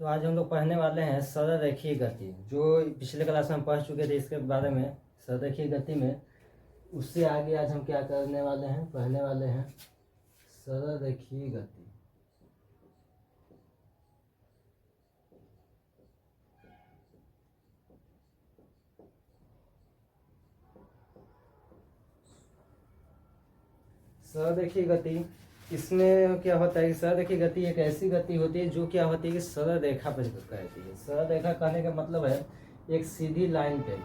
तो आज हम लोग पढ़ने वाले हैं सरलरेखीय गति। जो पिछले क्लास में हम पढ़ चुके थे इसके बारे में, सरलरेखीय गति में। उससे आगे आज हम क्या करने वाले हैं, पढ़ने वाले हैं सरलरेखीय गति। सरलरेखीय गति, इसमें क्या होता है कि सरलरेखीय गति एक ऐसी गति होती है जो क्या होती है कि सरल रेखा पर कहती है। सरल रेखा कहने का मतलब है एक सीधी लाइन पे।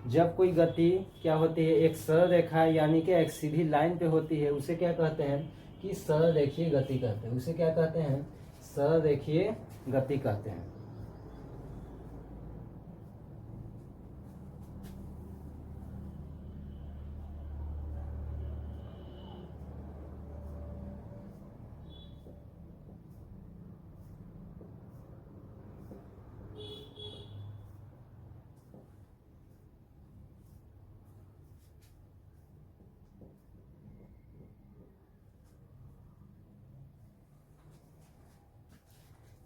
जब कोई गति क्या होती है, एक सरल रेखा यानी कि एक सीधी लाइन पे होती है, उसे क्या कहते हैं कि सरलरेखीय गति कहते हैं। उसे क्या कहते हैं, सरलरेखीय गति कहते हैं।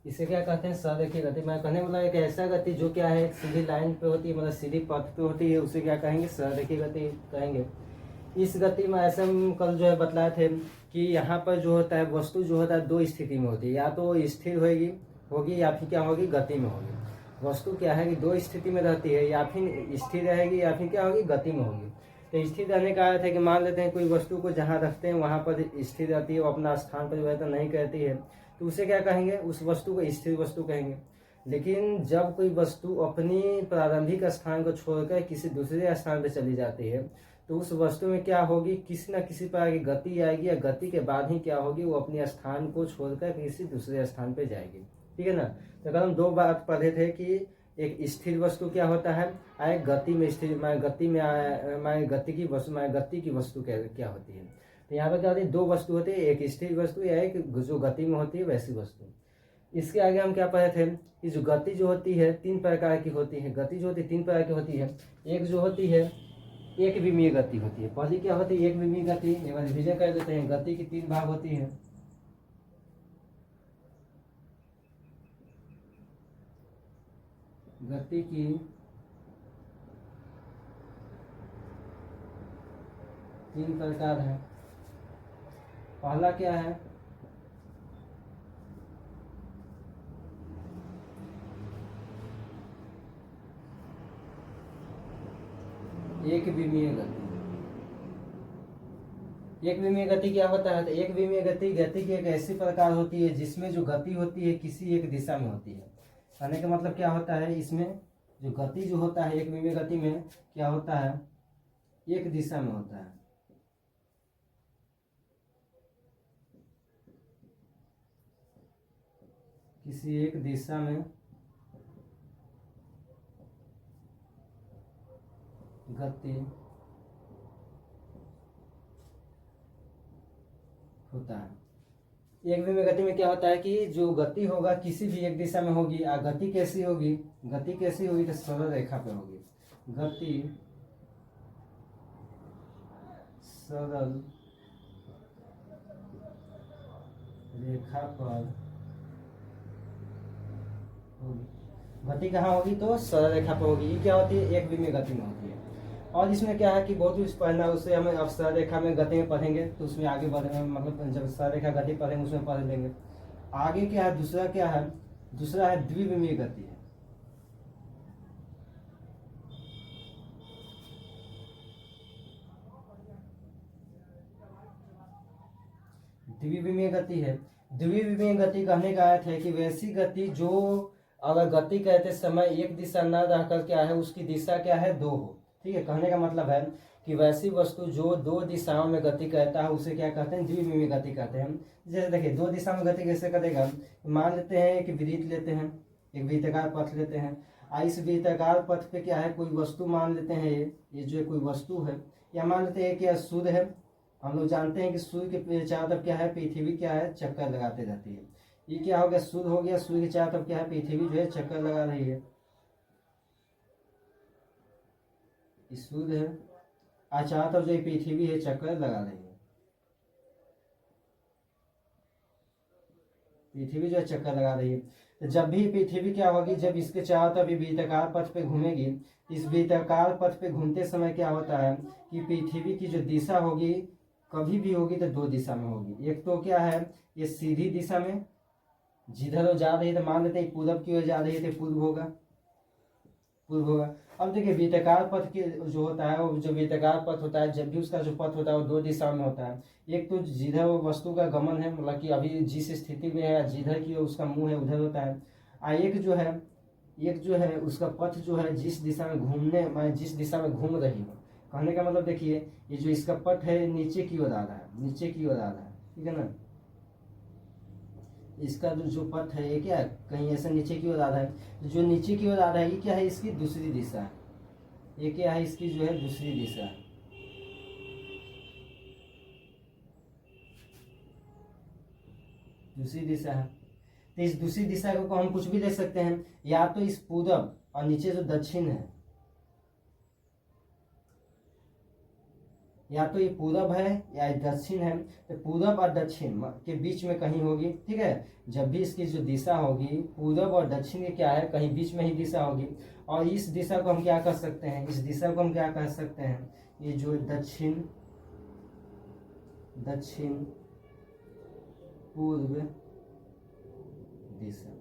इसे क्या कहते हैं, सरलरेखीय गति। मैं कहने वाला एक ऐसा गति जो क्या है एक सीधी लाइन पे होती है, मतलब सीधी पथ पे होती है, उसे क्या कहेंगे, सरलरेखीय गति कहेंगे। इस गति में ऐसे हम कल जो है बतलाए थे कि यहाँ पर जो होता है वस्तु जो होता है दो स्थिति में होती है, या तो स्थिर होगी या फिर क्या होगी, गति में होगी। वस्तु क्या है कि दो स्थिति में रहती है, या फिर स्थिर रहेगी या फिर क्या होगी, गति में होगी। तो स्थिर रहने का अर्थ है कि मान लेते हैं कोई वस्तु को जहाँ रखते हैं वहाँ पर स्थिर रहती है, वो अपना स्थान परिवर्तन नहीं करती है, तो उसे क्या कहेंगे, उस वस्तु को स्थिर वस्तु कहेंगे। लेकिन जब कोई वस्तु अपनी प्रारंभिक स्थान को छोड़कर किसी दूसरे स्थान पर चली जाती है, तो उस वस्तु में क्या होगी, किसी न किसी प्रकार की गति आएगी, या गति के बाद ही क्या होगी, वो अपने स्थान को छोड़कर किसी दूसरे स्थान पर जाएगी। ठीक है ना। तो अगर हम दो बात पढ़े थे कि एक स्थिर वस्तु क्या होता है, एक गति में स्थिर, मैं गति की वस्तु क्या होती है। तो यहाँ पर क्या होती है, दो वस्तु होती है, एक स्थिर वस्तु या एक जो गति में होती है वैसी वस्तु। इसके आगे हम क्या पढ़े थे कि जो गति जो होती है तीन प्रकार की होती है। गति जो होती है तीन प्रकार की होती है। एक जो होती है एक विमीय गति होती है। पहली क्या होती है, एक विमीय गति। एक बार रिवीजन कर देते हैं। गति की तीन भाग होती है। गति की तीन प्रकार है। पहला क्या है, एक विमीय गति। एक विमीय गति क्या होता है, तो एक विमीय गति की एक ऐसी प्रकार होती है जिसमें जो गति होती है किसी एक दिशा में होती है। कहने का मतलब क्या होता है, इसमें जो गति जो होता है एक विमीय गति में क्या होता है, एक दिशा में होता है। किसी एक दिशा में गति होता है। एक विमीय गति में क्या होता है कि जो गति होगा किसी भी एक दिशा में होगी। गति कैसी होगी, तो सरल रेखा पर होगी। गति सरल रेखा पर होगी। गति कहाँ होगी, तो सरल रेखा पर होगी। ये क्या होती है, एक विमीय गति में होती है। और इसमें क्या है कि बहुत कुछ पढ़ना है, उससे हमें अब सरल रेखा में गति में पढ़ेंगे तो उसमें आगे बढ़ेंगे, मतलब जब सरल रेखा गति पढ़ेंगे उसमें पढ़ लेंगे। आगे क्या है, दूसरा है द्विविमीय गति है। द्विविमीय गति है। द्विविमीय गति कहने का अर्थ है कि वैसी गति जो अगर गति कहते समय एक दिशा न रहकर क्या है, उसकी दिशा क्या है, दो हो। ठीक है, कहने का मतलब है कि वैसी वस्तु जो दो दिशाओं में गति करता है उसे क्या कहते हैं, द्विविमीय गति कहते हैं। जैसे देखिए दो दिशा में गति कैसे करेगा, मान लेते हैं कि वृत्त लेते हैं, एक वृत्ताकार पथ लेते हैं। इस वृत्ताकार पथ पे क्या है, कोई वस्तु मान लेते हैं, ये जो कोई वस्तु है, या मान लेते हैं कि सूर्य है। हम लोग जानते हैं कि सूर्य के चारों तरफ क्या है, पृथ्वी क्या है, चक्कर लगाते रहती है। ये क्या हो गया, सूर्य हो गया। सूर्य के चारों तरफ क्या है, पृथ्वी जो है चक्कर लगा रही है। सूर्य है, चारों तरफ जो पृथ्वी है चक्कर लगा रही है। पृथ्वी जो है चक्कर लगा रही है। तो जब भी पृथ्वी क्या होगी, जब इसके चारों तरफ वृत्ताकार पथ पे घूमेगी, इस वृत्ताकार पथ पे घूमते समय क्या होता है कि पृथ्वी की जो दिशा होगी कभी भी होगी तो दो दिशा में होगी। एक तो क्या है, ये सीधी दिशा में जिधर वो जा रही है, तो मान लेते हैं पूरब की ओर जा रही है तो पूर्व होगा, पूर्व होगा। अब देखिए वृत्ताकार पथ के जो होता है, वो जो वृत्ताकार पथ होता है, जब भी उसका जो पथ होता है वो दो दिशा में होता है। एक तो जिधर वो वस्तु का गमन है, मतलब कि अभी जिस स्थिति में है, जिधर की उसका मुंह है उधर होता है। एक जो है उसका पथ जो है जिस दिशा में घूमने, मैं जिस दिशा में घूम रही हूँ, कहने का मतलब देखिए ये जो इसका पथ है नीचे की ओर आ रहा है, नीचे की ओर आ रहा है, ठीक है ना। इसका जो पथ है ये क्या है, कहीं ऐसा नीचे की ओर आ रहा है। जो नीचे की ओर आ रहा है ये क्या है, इसकी दूसरी दिशा है। ये क्या है, इसकी जो है दूसरी दिशा है। दूसरी दिशा है, तो इस दूसरी दिशा को हम कुछ भी ले सकते हैं, या तो इस पूरब और नीचे जो दक्षिण है, या तो ये पूरब है या दक्षिण है, तो पूरब और दक्षिण के बीच में कहीं होगी, ठीक है। जब भी इसकी जो दिशा होगी पूरब और दक्षिण की क्या है, कहीं बीच में ही दिशा होगी। और इस दिशा को हम क्या कर सकते हैं, इस दिशा को हम क्या कह सकते हैं, ये जो दक्षिण पूर्व दिशा।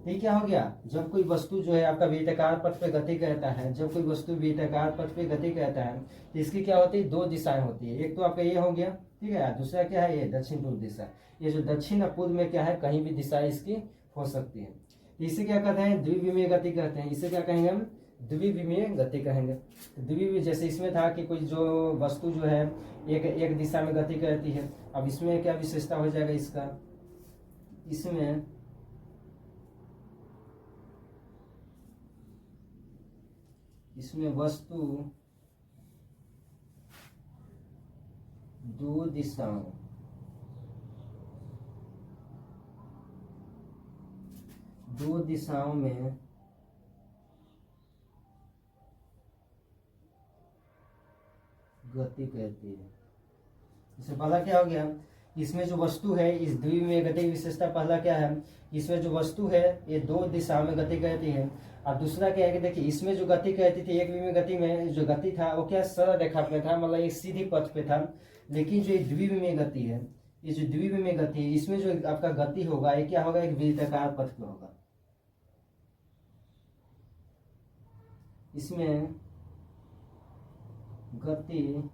ये क्या हो गया, जब कोई वस्तु जो है आपका वृत्ताकार पथ पे गति करता है, जब कोई वस्तु वृत्ताकार पथ पे गति करता है तो इसकी क्या होती है, दो दिशाएं होती है। एक तो आपका ये हो गया, ठीक है, दूसरा क्या है, ये दक्षिण पूर्व दिशा। ये जो दक्षिण और पूर्व में क्या है, कहीं भी दिशा इसकी हो सकती है। तो इसे क्या कहते हैं, द्विविमीय गति कहते हैं। इसे क्या कहेंगे हम, द्विविमीय गति कहेंगे। द्विविमीय जैसे इसमें था कि कोई जो वस्तु जो है एक दिशा में गति करती है। अब इसमें क्या विशेषता हो जाएगा इसका, इसमें वस्तु दो दिशाओं में गति करती है। इससे पहला क्या हो गया, इसमें जो वस्तु है, इस द्विविमीय गति की विशेषता पहला क्या है, इसमें जो वस्तु है ये दो दिशा में गति करती है। और दूसरा क्या है कि देखिए इसमें जो गति करती थी, एक विमीय गति में जो गति था वो क्या सरल रेखा में था, मतलब एक सीधी पथ पे था। लेकिन जो द्विविमीय गति है, ये जो द्विविमीय गति है, इसमें जो आपका गति होगा ये क्या होगा, एक वृत्ताकार पथ पे होगा। इसमें गति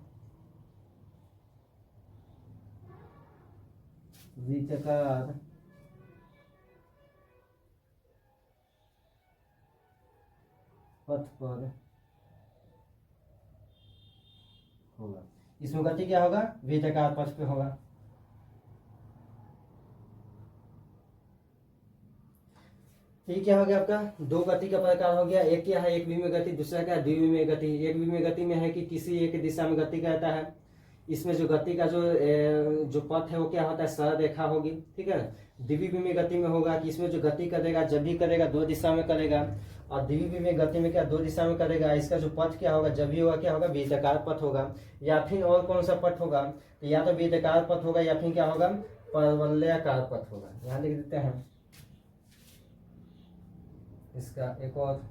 वृत्ताकार पथ पर होगा। इसमें गति क्या होगा, वृत्ताकार पथ पे होगा। ये क्या हो गया आपका, दो गति का प्रकार हो गया। एक क्या है, एक विमीय गति, दूसरा क्या है, द्विविमीय गति। एक विमीय गति में है कि किसी एक दिशा में गति करता है। इसमें जो गति का जो पथ है वो क्या होता है, सरल रेखा होगी, ठीक है। द्विविमीय गति में होगा कि इसमें जो गति करेगा, जब भी करेगा दो दिशा में करेगा। और द्विविमीय गति में क्या, दो दिशा में करेगा। इसका जो पथ क्या होगा, जब भी होगा क्या होगा, वृत्ताकार पथ होगा। या फिर और कौन सा पथ होगा, तो या तो वृत्ताकार पथ होगा या फिर क्या होगा, परवलयाकार पथ होगा। यहाँ लिख देते हैं इसका एक और,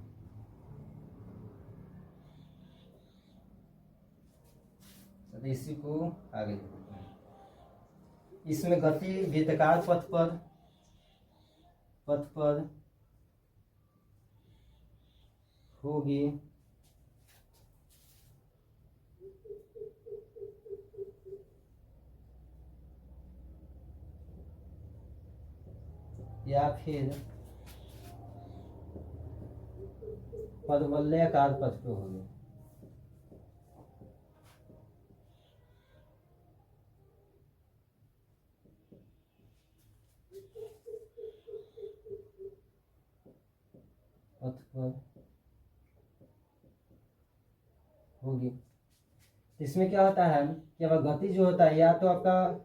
इसी को आगे लिखते हैं। इसमें गति वृत्ताकार पथ पर होगी, या फिर परवलयाकार पथ पे होगी। पथ पर होगी। इसमें क्या होता है कि अब गति जो होता है या तो आपका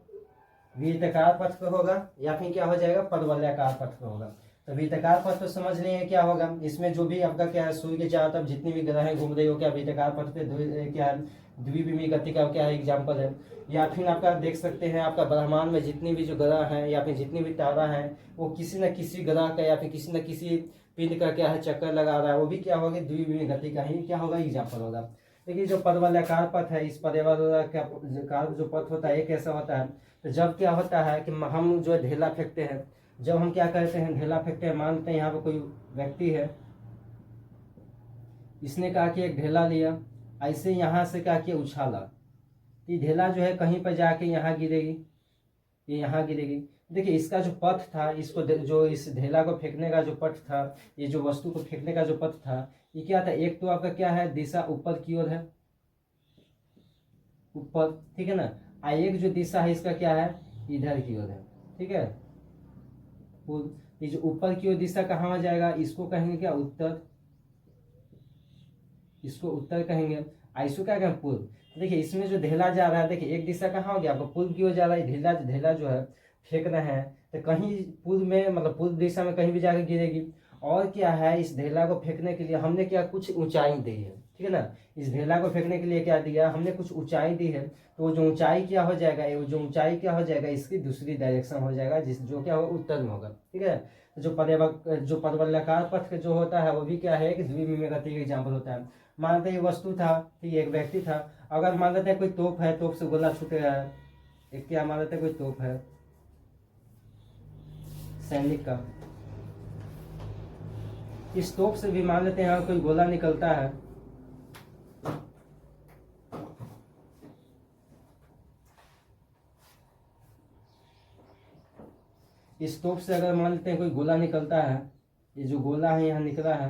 वृत्ताकार पथ पे होगा या फिर क्या हो जाएगा, परवलयाकार पथ पे होगा। तो वृत्ताकार पथ तो समझ लेंगे क्या होगा। इसमें जो भी आपका क्या है, सूर्य के चारों तरफ जितनी भी ग्रहें घूम रही हो, क्या वृत्ताकार पथ पे क्या है, द्विविमीय गति का क्या है एग्जाम्पल है। या फिर आपका देख सकते हैं, आपका ब्रह्मांड में जितनी भी जो ग्रह हैं या फिर जितनी भी तारा हैं, वो किसी न किसी ग्रह का या फिर किसी न किसी पिंड का क्या है चक्कर लगा रहा है, वो भी क्या होगा, द्विविमीय गति का ही क्या होगा एग्जाम्पल होगा। देखिए जो परवलयाकार पथ है, इस परवलयाकार जो पथ होता है ये कैसा होता है, तो जब क्या होता है कि हम जो है ढेला फेंकते हैं, जब हम क्या करते हैं ढेला फेंकते हैं, मानते हैं यहाँ पर कोई व्यक्ति है, इसने कहा कि एक ढेला लिया, ऐसे यहाँ से क्या किया उछाला, ये ढेला जो है कहीं पर जाके यहाँ गिरेगी, ये यहाँ गिरेगी। देखिए इसका जो पथ था, इसको जो इस ढेला को फेंकने का जो पथ था, ये जो वस्तु को फेंकने का जो पथ था, ये क्या था, एक तो आपका क्या है दिशा ऊपर की ओर है, ऊपर, ठीक है ना, एक जो दिशा है इसका क्या है इधर की ओर है, ठीक है। ये जो ऊपर की ओर दिशा कहाँ आ जाएगा, इसको कहेंगे क्या उत्तर, इसको उत्तर कहेंगे, इसको क्या कहेंगे पूर्व। देखिए इसमें जो ढेला जा रहा है, देखिए एक दिशा कहाँ हो गया आपको पूर्व की ओर जा रहा है, ढेला ढेला जो है फेंक रहे हैं, तो कहीं पूर्व में मतलब पूर्व दिशा में कहीं भी जाकर गिरेगी। और क्या है, इस ढेला को फेंकने के लिए हमने क्या कुछ ऊंचाई दी है, ठीक है ना, इस ढेला को फेंकने के लिए क्या दिया हमने, कुछ ऊंचाई दी है। तो जो ऊंचाई क्या हो जाएगा, ये जो ऊंचाई क्या हो जाएगा, इसकी दूसरी डायरेक्शन हो जाएगा, जिस जो क्या होगा उत्तर में होगा, ठीक है। जो परवलयाकार पथ जो होता है वो भी क्या है कि द्विविमीय गति का एग्जाम्पल होता है। मानते हैं ये वस्तु था, ठीक एक व्यक्ति था, अगर मान लेते हैं कोई तोप है, तोप से गोला छूट गया है, एक क्या मान लेते हैं कोई तोप है सैनिक का, इस तोप से भी मान लेते हैं कोई गोला निकलता है, इस तोप से अगर मान लेते हैं कोई गोला निकलता है, ये जो गोला है यहाँ निकला है,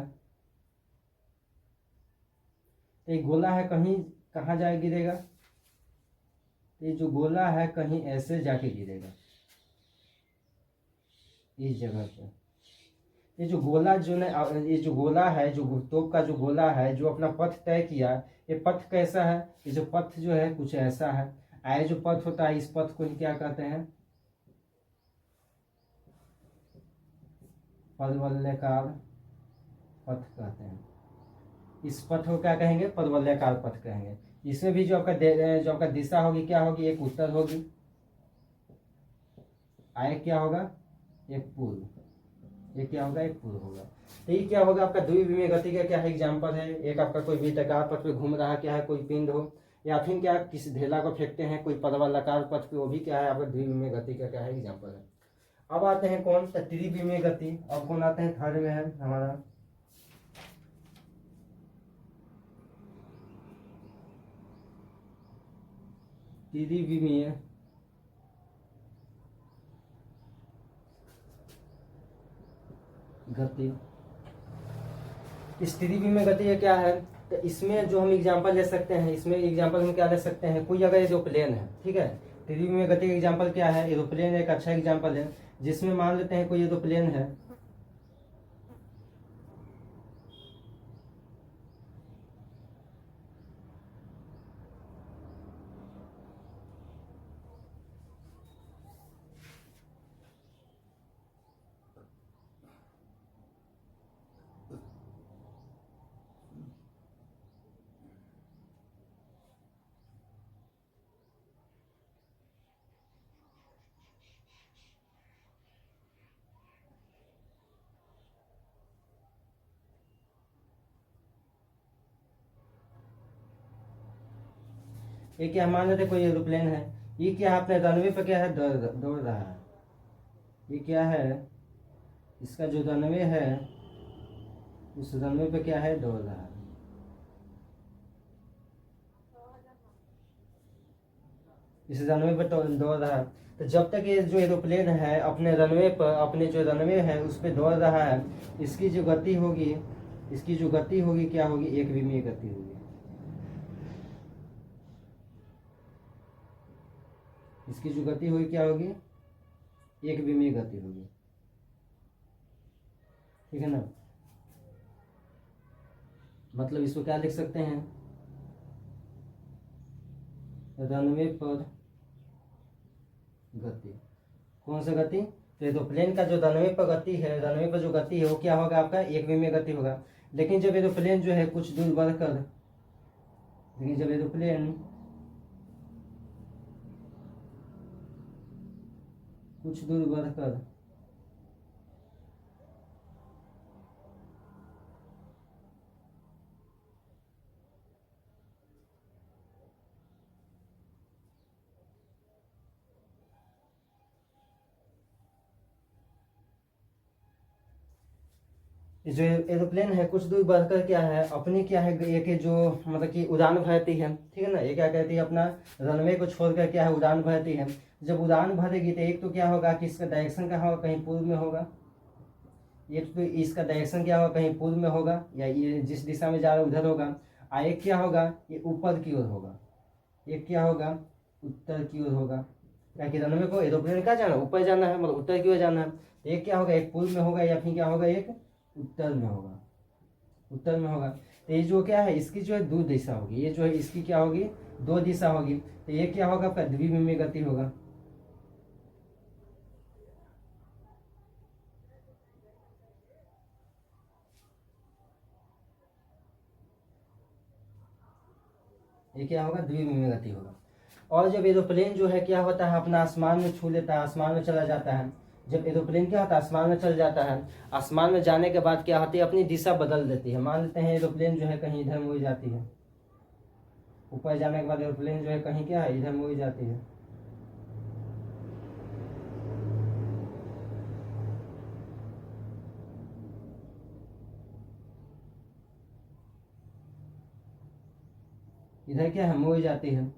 तो ये गोला है कहीं कहाँ जाके गिरेगा, ये जो गोला है कहीं ऐसे जाके गिरेगा इस जगह पे। ये जो गोला जो न ये जो गोला है, जो तोप का जो गोला है, जो अपना पथ तय किया, ये पथ कैसा है, ये जो पथ जो है कुछ ऐसा है। आए जो पथ होता है, इस पथ को ही क्या कहते हैं परवलयाकार पथ कहते हैं। इस पथ को क्या कहेंगे परवलयाकार पथ कहेंगे। इसमें भी जो आपका दिशा होगी क्या होगी, एक उत्तर होगी, आय क्या होगा एक पूर्व, ये क्या होगा एक पूर्व होगा। तो ये क्या होगा आपका द्विविमीय गति का क्या है एग्जाम्पल है। एक आपका कोई वृत्ताकार पथ पे घूम रहा क्या है कोई पिंड हो, या फिर क्या किसी ढेला को फेंकते हैं कोई परवलयाकार पथ पे, वो भी क्या है आपका द्विविमीय गति का क्या है एग्जाम्पल है। अब आते हैं कौन त्रिविमीय गति, अब कौन आते हैं थर्ड में है हमारा त्रिविमीय गति। इस त्रिविमीय गति का क्या है, तो इसमें जो हम एग्जांपल ले सकते हैं, इसमें एग्जांपल हम क्या ले सकते हैं, कोई अगर एरोप्लेन है, ठीक है, त्रिविमीय गति का एग्जांपल क्या है, एरोप्लेन एक अच्छा एग्जांपल है, जिसमें मान लेते हैं कोई एरोप्लेन है, ये क्या मान लेते कोई एरोप्लेन है, ये क्या है अपने रनवे पे क्या है दौड़ रहा है, ये क्या है इसका जो रनवे है उस रनवे पे क्या है दौड़ रहा है, इस रनवे पर दौड़ रहा है। तो जब तक ये जो एरोप्लेन है अपने रनवे पर, अपने जो रनवे है उस पर दौड़ रहा है, इसकी जो गति होगी, इसकी जो गति होगी क्या होगी एक विमीय गति होगी। इसकी जो गति होगी क्या होगी एक विमीय गति होगी, ठीक है ना। मतलब इसको क्या लिख सकते हैं, रनवे पर गति, कौन सा गति तो एरोप्लेन का जो रनवे पर गति है, रनवे पर जो गति है वो क्या होगा आपका, एक विमीय गति होगा। लेकिन जब एरोप्लेन जो है कुछ दूर बढ़कर, देखिए जब एरोप्लेन कुछ दूर बढ़कर जो एरोप्लेन है कुछ दूर बढ़कर क्या है अपनी क्या है एक जो मतलब कि उड़ान भरती है, ठीक है ना, ये क्या कहती है अपना रनवे को छोड़कर क्या है उड़ान भरती है। जब उड़ान भरेगी तो एक तो क्या होगा कि इसका डायरेक्शन कहाँ होगा, कहीं पूर्व में होगा, एक तो इसका डायरेक्शन क्या होगा, कहीं पूर्व में होगा या ये जिस दिशा में जा रहा है उधर होगा, और एक क्या होगा ये ऊपर की ओर होगा, एक क्या होगा उत्तर की ओर होगा। क्या कि रनवे को एरोप्लेन का जाना ऊपर जाना है, मतलब उत्तर की ओर जाना है। एक क्या होगा एक पूर्व में होगा या फिर क्या होगा एक उत्तर में होगा, उत्तर में होगा। तो ये जो क्या है इसकी जो है दो दिशा होगी, ये जो है इसकी क्या होगी दो दिशा होगी। तो ये क्या होगा आपका द्विविमीय गति होगा। ये क्या होगा द्विविमीय गति होगा। और जब एरोप्लेन जो है क्या होता है अपना आसमान में छू लेता है, आसमान में चला जाता है, जब एरोप्लेन क्या होता है आसमान में चल जाता है, आसमान में जाने के बाद क्या होती है अपनी दिशा बदल देती है। मान लेते हैं एरोप्लेन जो है कहीं इधर मुड़ जाती है, ऊपर जाने के बाद एरोप्लेन जो है कहीं क्या है इधर मुड़ जाती है, इधर क्या है मुड़ जाती है।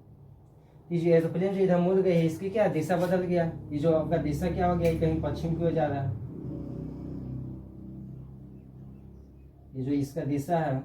ये जो एरोप्लेन जो इधर मुड़ गई है इसकी क्या दिशा बदल गया, ये जो आपका दिशा क्या हो गया कहीं पश्चिम की ओर जा रहा है, ये जो इसका दिशा है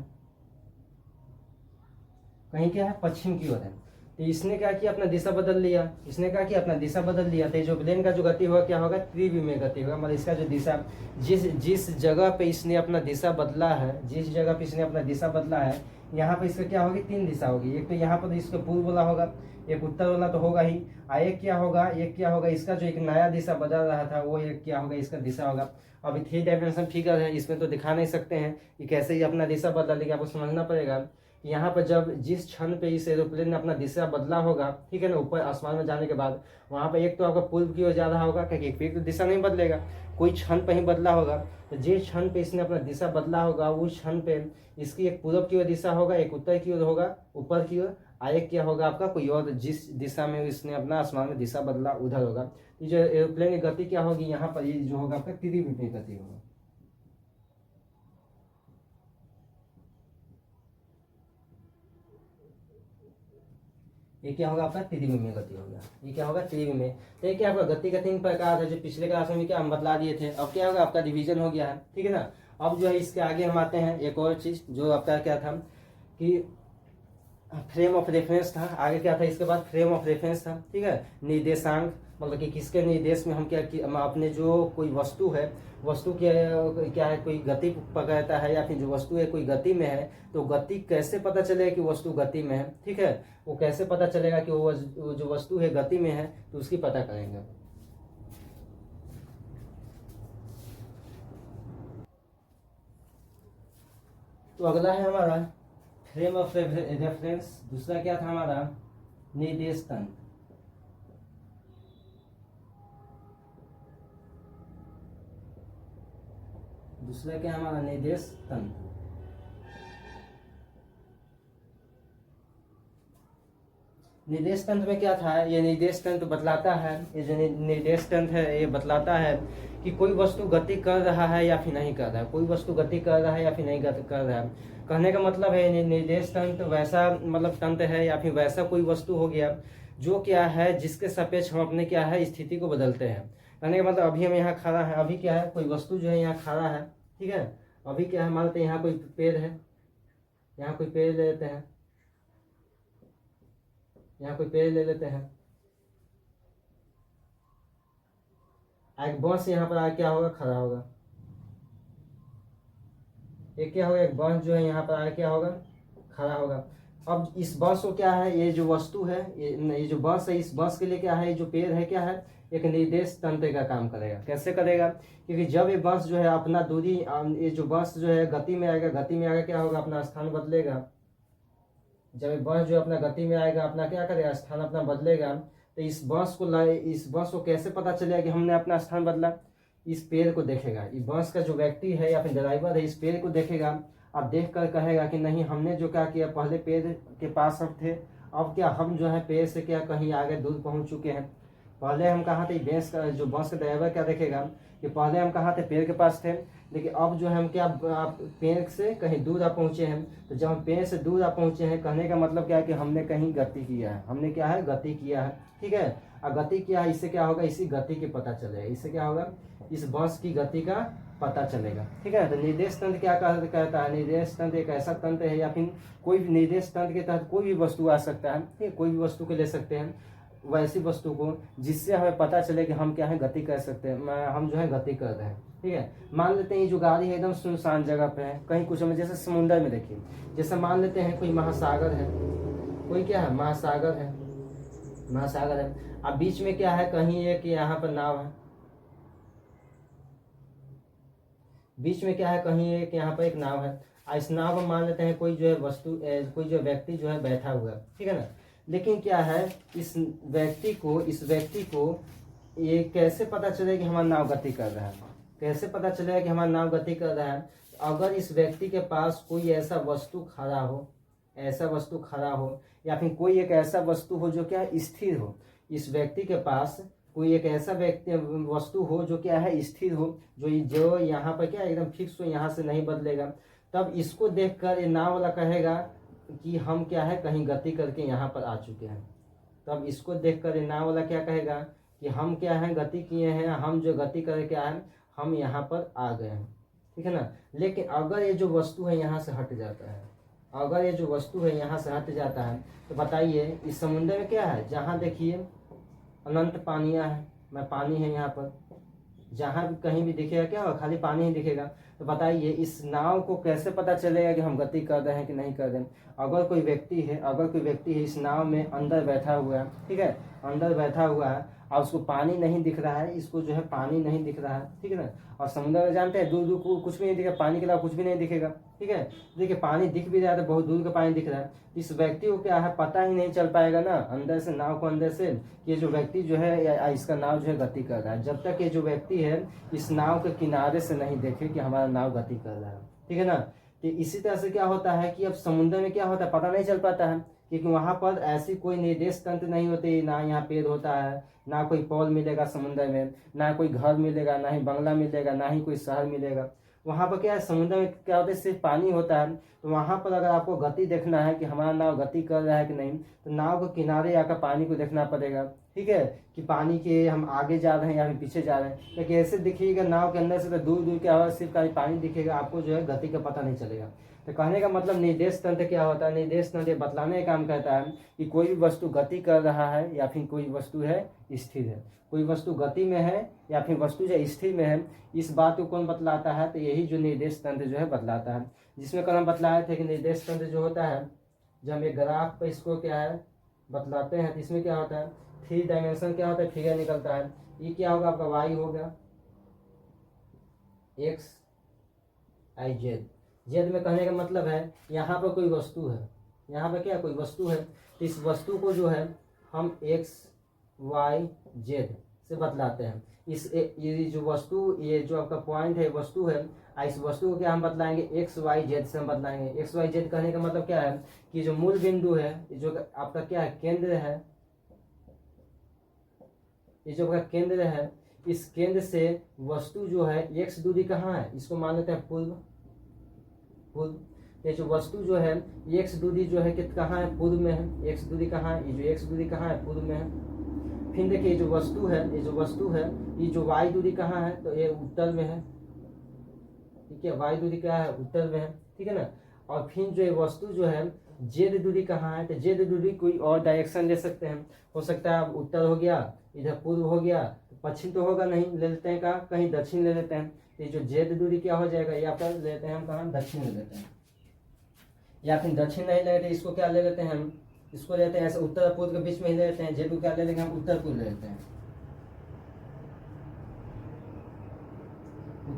कहीं क्या है पश्चिम की ओर है। तो इसने क्या किया अपना दिशा बदल लिया, इसने क्या किया अपना दिशा बदल लिया। तो जो प्लेन का जो गति होगा क्या होगा त्रिविमीय गति होगा, मतलब इसका जो दिशा जिस जिस जगह पे इसने अपना दिशा बदला है, जिस जगह पे इसने अपना दिशा बदला है यहाँ पे इसका क्या होगी तीन दिशा होगी। एक तो यहाँ पर इसका पूर्व वाला होगा, एक उत्तर वाला तो होगा ही, और एक क्या होगा इसका जो एक नया दिशा बदल रहा था वो एक क्या होगा इसका दिशा होगा। अभी 3 डायमेंशन फिगर है इसमें तो दिखा नहीं सकते हैं कि कैसे ही अपना दिशा बदला, लेकिन आपको समझना पड़ेगा यहाँ पर जब जिस क्षण पे इस एरोप्लेन ने अपना दिशा बदला होगा, ठीक है ना, ऊपर आसमान में जाने के बाद वहाँ पे एक तो आपका पूर्व की ओर जा रहा होगा क्योंकि एक तो दिशा नहीं बदलेगा, कोई क्षण पे ही बदला होगा। तो जिस क्षण पे इसने अपना दिशा बदला होगा उस क्षण पे इसकी एक पूर्व की ओर दिशा होगा, एक उत्तर की ओर होगा ऊपर की ओर, एक क्या होगा आपका कोई और जिस दिशा में इसने अपना आसमान में दिशा बदला उधर होगा। ये जो एरोप्लेन की गति क्या होगी यहाँ पर ये जो होगा आपका त्रिविमीय गति होगा। ये क्या होगा आपका त्रिविमीय गति होगा, ये क्या होगा त्रिविमीय। तो ये क्या होगा गति का 3 प्रकार है जो पिछले क्लास में क्या हम बतला दिए थे। अब क्या होगा आपका डिवीजन हो गया है, ठीक है ना। अब जो है इसके आगे हम आते हैं एक और चीज जो आपका क्या था कि फ्रेम ऑफ रेफरेंस था, आगे क्या था इसके बाद फ्रेम ऑफ रेफरेंस था, ठीक है। निर्देशांक मतलब कि किसके निर्देश में हम क्या कि हम अपने जो कोई वस्तु है, वस्तु क्या है कोई गति पकड़ता है या फिर जो वस्तु है कोई गति में है, तो गति कैसे पता चलेगा कि वस्तु गति में है, ठीक है। वो कैसे पता चलेगा कि वो जो वस्तु है गति में है, तो उसकी पता करेंगे। तो अगला है हमारा फ्रेम ऑफ रेफरेंस, दूसरा क्या था हमारा निर्देश तंत्र। दूसरा क्या हमारा निर्देश तंत्र। निर्देश तंत्र में क्या था, ये निर्देश तंत्र बतलाता है, ये जो निर्देश तंत्र है ये बतलाता है कि कोई वस्तु गति कर रहा है या फिर नहीं कर रहा है, कोई वस्तु गति कर रहा है या फिर नहीं कर रहा है। कहने का मतलब है निर्देश तंत्र वैसा मतलब तंत्र है या फिर वैसा कोई वस्तु हो गया जो क्या है जिसके सापेक्ष हम अपने क्या है स्थिति को बदलते हैं। कहने का मतलब अभी हम यहाँ खड़ा है, अभी क्या है कोई वस्तु जो है यहाँ खड़ा है, ठीक है। अभी क्या है मानते हैं यहाँ कोई पेड़ है, यहाँ कोई पेड़ ले लेते हैं, यहाँ कोई पेड़ ले लेते हैं, एक बांस यहाँ पर आके क्या होगा खड़ा होगा, एक क्या होगा एक बांस जो है यहाँ पर आके क्या होगा खड़ा होगा। अब इस बांस को क्या है ये जो वस्तु है ये जो बांस है इस बांस के लिए क्या है जो पेड़ है क्या है एक निर्देश तंत्र का काम करेगा। कैसे करेगा? क्योंकि जब ये बस जो है अपना दूरी, ये जो बस जो है गति में आएगा, गति में आएगा क्या होगा, अपना स्थान बदलेगा। जब ये बस जो अपना गति में आएगा, अपना क्या करेगा, स्थान अपना बदलेगा। तो इस बस को कैसे पता चलेगा कि हमने अपना स्थान बदला? इस पेड़ को देखेगा, इस बस का जो व्यक्ति है या फिर ड्राइवर है, इस पेड़ को देखेगा और देख कर कहेगा कि नहीं, हमने जो क्या किया, पहले पेड़ के पास हम थे, अब क्या हम जो है पेड़ से क्या कहीं आगे दूर पहुंच चुके हैं। पहले हम कहाँ थे, बस का ड्राइवर क्या देखेगा कि पहले हम कहाँ थे, पेड़ के पास थे, लेकिन अब जो है हम क्या पेड़ से कहीं दूर आ पहुँचे हैं। तो जब हम पेड़ से दूर आ पहुँचे हैं, कहने का मतलब क्या है कि हमने कहीं गति किया है, हमने क्या है, गति किया है। ठीक है, और गति किया है, इससे क्या होगा, इसी गति के पता चलेगा, इससे क्या होगा, इस बस की गति का पता चलेगा। ठीक है, तो निर्देश तंत्र क्या कहता है, निर्देश तंत्र एक ऐसा तंत्र है या फिर कोई भी निर्देश तंत्र के तहत कोई भी वस्तु आ सकता है। ठीक है, कोई भी वस्तु को ले सकते हैं, वैसी वस्तु को जिससे हमें पता चले कि हम क्या है, गति कर सकते हैं, हम जो है गति कर रहे हैं। ठीक है, मान लेते हैं ये जो गाड़ी है एकदम सुनसान जगह पे है, कहीं कुछ हमें, जैसे समुद्र में देखिए, जैसे मान लेते हैं कोई महासागर है, कोई क्या है, महासागर है, महासागर है। अब बीच में क्या है, कहीं एक यहाँ पर नाव है, बीच में क्या है, कहीं एक यहाँ पर एक नाव है। इस नाव में मान लेते हैं कोई जो है वस्तु, कोई जो व्यक्ति जो है बैठा हुआ है। ठीक है ना, लेकिन क्या है, इस व्यक्ति को ये कैसे पता चले कि हमारा नाव गति कर रहा है, कैसे पता चलेगा कि हमारा नाव गति कर रहा है? अगर इस व्यक्ति के पास कोई ऐसा वस्तु खड़ा हो, ऐसा वस्तु खड़ा हो, या फिर कोई एक ऐसा वस्तु हो जो क्या स्थिर हो, इस व्यक्ति के पास कोई एक ऐसा वस्तु हो जो क्या है, स्थिर हो, जो यहाँ पर क्या एकदम फिक्स हो, यहाँ से नहीं बदलेगा, तब इसको देखकर ये नाव वाला कहेगा कि हम क्या है, कहीं गति करके यहाँ पर आ चुके हैं। तब इसको देखकर ये नाव वाला क्या कहेगा कि हम क्या है, गति किए हैं, हम जो गति करके आए, हम यहाँ पर आ गए हैं। ठीक है ना, लेकिन अगर ये जो वस्तु है यहाँ से हट जाता है, अगर ये जो वस्तु है यहाँ से हट जाता है, तो बताइए इस समुद्र में क्या है, जहाँ देखिए अनंत पानियाँ है, मैं पानी है यहाँ पर, जहाँ भी कहीं भी दिखेगा क्या होगा, खाली पानी ही दिखेगा। तो बताइए इस नाव को कैसे पता चलेगा कि हम गति कर रहे हैं कि नहीं कर रहे हैं? अगर कोई व्यक्ति है इस नाव में अंदर बैठा हुआ है, ठीक है, अंदर बैठा हुआ है और उसको पानी नहीं दिख रहा है, इसको जो है पानी नहीं दिख रहा है। ठीक है ना, और समुद्र में जानते हैं दूर दूर को कुछ भी नहीं दिखेगा, पानी के अलावा कुछ भी नहीं दिखेगा। ठीक है, देखिए पानी दिख भी रहा है तो बहुत दूर का पानी दिख रहा है, इस व्यक्ति को क्या है, पता ही नहीं चल पाएगा ना अंदर से, नाव को अंदर से, कि ये जो व्यक्ति जो है, इसका नाव जो है गति कर रहा है, जब तक ये जो व्यक्ति है इस नाव के किनारे से नहीं देखे कि हमारा नाव गति कर रहा है। ठीक है ना, तो इसी तरह से क्या होता है कि अब समुद्र में क्या होता है, पता नहीं चल पाता है, क्योंकि वहाँ पर ऐसी कोई निर्देश तंत्र नहीं होती, ना यहाँ पेड़ होता है, ना कोई पॉल मिलेगा समुद्र में, ना कोई घर मिलेगा, ना ही बंगला मिलेगा, ना ही कोई शहर मिलेगा। वहाँ पर क्या है, समुद्र में क्या होता है, सिर्फ पानी होता है। तो वहाँ पर अगर आपको गति देखना है कि हमारा नाव गति कर रहा है कि नहीं, तो नाव के किनारे आकर पानी को देखना पड़ेगा। ठीक है, कि पानी के हम आगे जा रहे हैं या फिर पीछे जा रहे हैं, लेकिन ऐसे दिखिएगा नाव के अंदर से तो दूर दूर क्या होगा, सिर्फ खाली पानी दिखेगा, आपको जो है गति का पता नहीं चलेगा। तो कहने का मतलब निर्देश तंत्र क्या होता है, निर्देश तंत्र बतलाने का काम कहता है कि कोई भी वस्तु गति कर रहा है या फिर कोई वस्तु है स्थिर है, कोई वस्तु गति में है या फिर वस्तु जो स्थिर में है, इस बात को कौन बतलाता है, तो यही जो निर्देश तंत्र जो है बतलाता है। जिसमें कल हम बतलाए थे कि निर्देश तंत्र जो होता है, जब हम एक ग्राफ पर इसको क्या है बतलाते हैं, तो इसमें क्या होता है, 3 डायमेंशन क्या होता है, फिगर निकलता है। ये क्या होगा, आपका वाई होगा, एक्स आई जेड, जेड में कहने का मतलब है यहाँ पर कोई वस्तु है, यहाँ पर क्या कोई वस्तु है, तो इस वस्तु को जो है हम एक्स वाई जेड से बतलाते हैं। ये जो वस्तु, ये जो आपका पॉइंट है वस्तु है, इस वस्तु को क्या हम बतलाएंगे, एक्स वाई जेड से हम बतलाएंगे। एक्स वाई जेड कहने का मतलब क्या है कि जो मूल बिंदु है, जो आपका क्या है केंद्र है, ये जो आपका केंद्र है, इस केंद्र से वस्तु जो है एक्स दूरी कहाँ है, इसको मान लेते हैं पूर्व। ये जो वस्तु जो है एक्स दूरी जो है कहाँ है, पूर्व में है। एक्स दूरी कहाँ है, ये जो एक्स दूरी कहाँ है, पूर्व में है। फिर देखिए ये जो वस्तु है, ये जो वाई दूरी कहाँ है, तो ये उत्तर में है। ठीक है, वाई दूरी क्या है, उत्तर में है। ठीक है ना, और फिर जो ये वस्तु जो है जेड दूरी कहाँ है, तो जेड दूरी कोई और डायरेक्शन ले सकते हैं, हो सकता है उत्तर हो गया, इधर पूर्व हो गया, पश्चिम तो होगा नहीं, ले लेते हैं कहाँ, कहीं दक्षिण ले लेते हैं। ये जो जेड दूरी क्या हो जाएगा, या पर ले लेते हैं हम कहाँ, दक्षिण ले लेते हैं, या फिर दक्षिण नहीं ले लेते, इसको क्या ले लेते हैं हम, इसको लेते हैं ऐसे उत्तर पूर्व के बीच में ही ले लेते हैं, जेड को क्या ले लेंगे हम, उत्तर पूर्व ले लेते हैं।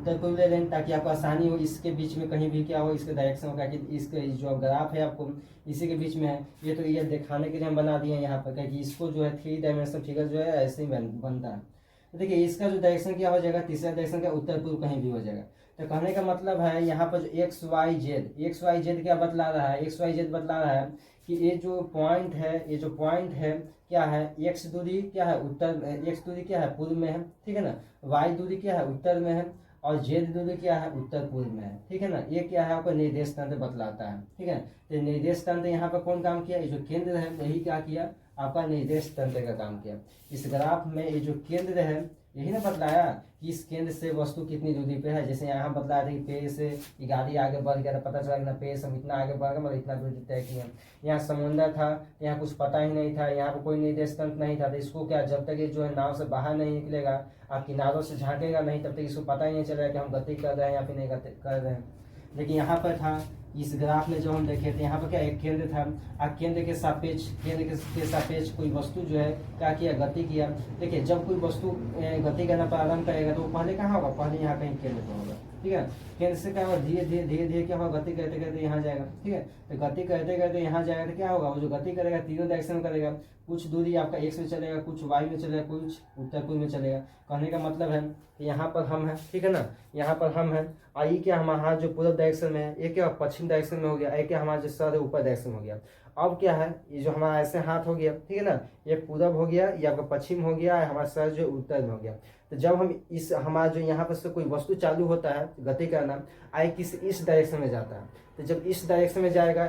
उत्तर पूर्व ले लें ताकि आपको आसानी हो, इसके बीच में कहीं भी क्या हो इसके डायरेक्शन होगा कि इसके जो ग्राफ है आपको इसी के बीच में है। ये तो ये दिखाने के लिए हम बना दिए हैं यहाँ पर कि इसको जो है 3 डायमेंशनल फिगर जो है ऐसे ही बनता है। तो देखिए इसका जो डायरेक्शन क्या हो जाएगा, तीसरा डायरेक्शन क्या उत्तर पूर्व कहीं भी हो जाएगा। तो कहने का मतलब है यहाँ पर जो XYZ क्या बतला रहा है, XYZ बतला रहा है कि ये जो पॉइंट है क्या है, x दूरी क्या है उत्तर, x दूरी क्या है पूर्व में है, ठीक है ना, y दूरी क्या है उत्तर में है और z दूरी क्या है उत्तर पूर्व में है, ठीक है ना। ये क्या है आपको निर्देश तंत्र बतलाता है, ठीक है। तो निर्देश तंत्र यहाँ पर कौन काम किया, ये जो केंद्र है यही क्या किया आपका निर्देश तंत्र का काम किया। इस ग्राफ में ये जो केंद्र है यही ना बतलाया कि इस केंद्र से वस्तु कितनी दूरी पे है। जैसे यहाँ बतलाया था कि पेड़ से गाड़ी आगे बढ़ गया था, पता चला कि ना पेड़ से हम इतना आगे बढ़ गए, मतलब इतना दूरी तय किया। यहाँ समुद्र था, यहाँ कुछ पता ही नहीं था, यहाँ पर कोई निर्देश तंत्र नहीं था, तो इसको क्या जब तक ये जो है नाव से बाहर नहीं निकलेगा और किनारों से झांकेगा नहीं तब तक इसको पता ही नहीं चलेगा कि हम गति कर रहे हैं या फिर नहीं कर रहे हैं। लेकिन यहाँ पर था इस ग्राफ में जो हम देखे थे यहाँ पर क्या एक केंद्र था और केंद्र के सापेक्ष कोई वस्तु जो है क्या किया गति किया। देखिए जब कोई वस्तु गति करना प्रारंभ करेगा तो पहले कहाँ होगा, पहले यहाँ कहीं केंद्र पर होगा, ठीक है। केंद्र से क्या होगा धीरे धीरे क्या होगा गति करते करते यहाँ जाएगा, ठीक है। तो गति करते करते यहाँ जाएगा तो क्या होगा, वो जो गति करेगा तीनों डायरेक्शन में करेगा, कुछ दूरी आपका x में चलेगा, कुछ y में चलेगा, कुछ उत्तर पूर्व में चलेगा। कहने का मतलब है कि यहाँ पर हम हैं, ठीक है ना, यहाँ पर हम हैं और ये क्या हमारा हाथ जो पूर्व डायरेक्शन में है ये क्या पश्चिम डायरेक्शन में हो गया, ये क्या हमारा जो सर है ऊपर डायरेक्शन हो गया। अब क्या है ये जो हमारा ऐसे हाथ हो गया, ठीक है ना, ये पूरब हो गया, ये आपका पश्चिम हो गया, हमारा सर जो उत्तर में हो गया। तो जब हम इस हमारा जो यहाँ पर से कोई वस्तु चालू होता है गति करना आए किस इस डायरेक्शन में जाता है, तो जब इस डायरेक्शन में जाएगा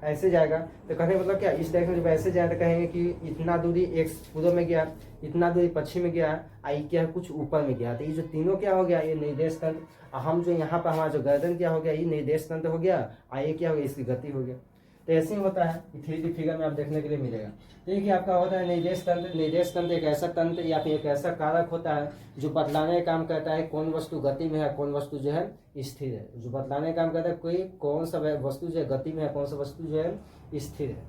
ऐसे जाएगा तो कहने का मतलब क्या इस डायरेक्शन में जब ऐसे जाए तो कहेंगे कि इतना दूरी x पूर्व में गया, इतना दूरी पश्चिम में गया, आई क्या है कुछ ऊपर में गया। तो ये जो तीनों क्या हो गया ये निर्देश तंत्र। हम जो यहाँ पर हमारा जो गर्दन क्या हो गया ये निर्देश तंत्र हो गया, आई क्या हो गया इसकी गति हो गया। तो ऐसे ही होता है 3D फिगर में आप देखने के लिए मिलेगा। देखिए आपका होता है निर्देश तंत्र एक ऐसा तंत्र या फिर एक ऐसा कारक होता है जो बतलाने का काम करता है कौन वस्तु गति में है कौन वस्तु जो है स्थिर है। जो बतलाने का काम करता है कोई कौन सा वस्तु जो है गति में है कौन सा वस्तु जो है स्थिर है।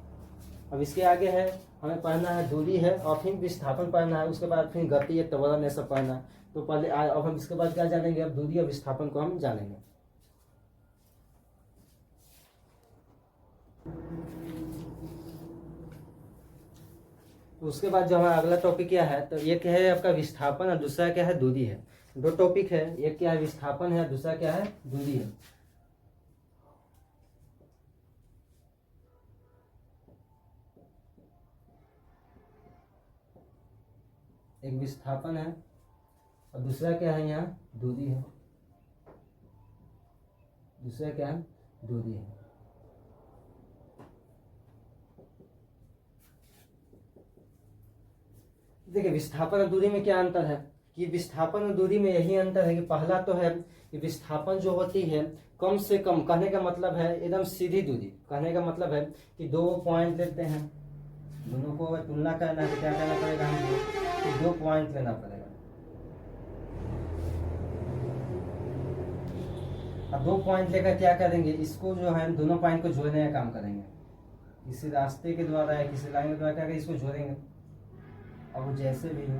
अब इसके आगे है हमें पढ़ना है दूरी है और फिर विस्थापन पढ़ना है, उसके बाद फिर गति त्वरण ये सब पढ़ना। तो पहले अब हम इसके बाद क्या जानेंगे, अब दूरी और विस्थापन को हम जानेंगे। तो उसके बाद जो हमारा अगला टॉपिक क्या है, तो एक है आपका विस्थापन और दूसरा क्या है दूरी है। दो टॉपिक है, एक क्या है विस्थापन है, दूसरा क्या है दूरी है। एक विस्थापन है और दूसरा क्या है यहाँ दूरी है, दूसरा क्या है दूरी है। देखिए विस्थापन और दूरी में क्या अंतर है कि विस्थापन और दूरी में यही अंतर है कि पहला तो है कि विस्थापन जो होती है कम से कम, कहने का मतलब है एकदम सीधी दूरी, कहने का मतलब है कि दो पॉइंट लेते हैं, दोनों को अगर तुलना करना है तो क्या करना पड़ेगा हमको कि 2 पॉइंट लेना पड़ेगा। अब 2 पॉइंट लेकर क्या करेंगे, इसको जो है दोनों पॉइंट को जोड़ने का काम करेंगे, किसी रास्ते के द्वारा या किसी लाइन के द्वारा क्या करेंगे इसको जोड़ेंगे। अब वो जैसे भी हो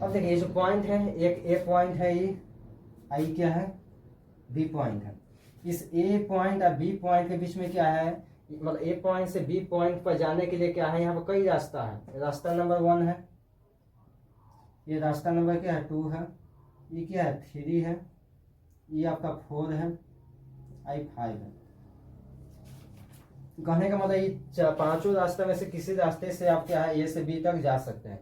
अब देखिए ये जो पॉइंट है एक पॉइंट है ये आई क्या है बी पॉइंट है। इस ए पॉइंट और बी पॉइंट के बीच में क्या है, मतलब ए पॉइंट से बी पॉइंट पर जाने के लिए क्या है यहाँ पर कई रास्ता है। रास्ता नंबर 1 है, ये रास्ता नंबर क्या है 2 है, ये क्या है 3 है, ये आपका 4 है, आई 5 है। कहने का मतलब ये पांचों रास्ते में से किसी रास्ते से आप क्या है ए से बी तक जा सकते हैं।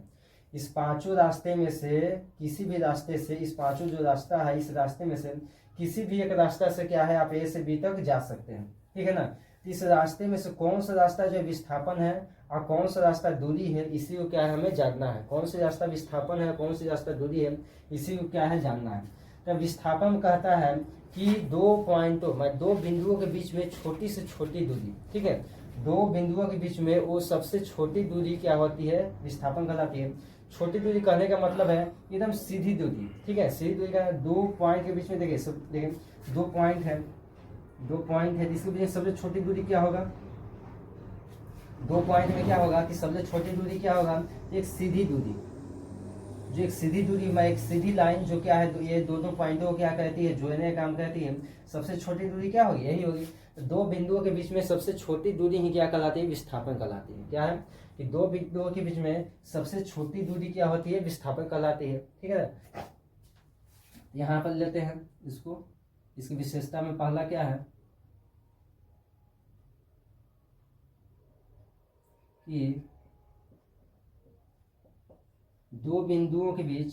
इस पांचों रास्ते में से किसी भी रास्ते से, इस पांचों जो रास्ता है इस रास्ते में से किसी भी एक रास्ता से क्या है आप ए से बी तक जा सकते हैं, ठीक है ना। इस रास्ते में से कौन सा रास्ता जो विस्थापन है और कौन सा रास्ता दूरी है इसी को क्या है हमें जानना है। कौन सा रास्ता विस्थापन है कौन सी रास्ता दूरी है इसी को क्या है जानना है। तो विस्थापन कहता है कि 2 पॉइंटों में 2 बिंदुओं के बीच में छोटी से छोटी दूरी, ठीक है, 2 बिंदुओं के बीच में वो सबसे छोटी दूरी क्या होती है विस्थापन कहलाती है। छोटी दूरी कहने का मतलब है एकदम सीधी दूरी, ठीक है, सीधी दूरी का 2 पॉइंट के बीच में देखिए 2 पॉइंट है, 2 पॉइंट है, इसके बीच में सबसे छोटी दूरी क्या होगा दो पॉइंट में क्या होगा कि सबसे छोटी दूरी क्या होगा, एक सीधी दूरी, जो एक सीधी दूरी में एक सीधी लाइन जो क्या है, ये दोनों पॉइंटों को क्या कहती है, जोड़ने का काम करती है। सबसे छोटी दूरी क्या होगी, यही होगी। दो बिंदुओं के बीच में सबसे छोटी दूरी ही क्या कहलाती है, विस्थापन कहलाती है। क्या है कि दो बिंदुओं के बीच में सबसे छोटी दूरी क्या होती है, विस्थापन कहलाती है। ठीक है, यहाँ पर लेते हैं इसको, इसकी विशेषता में पहला क्या है कि दो बिंदुओं के बीच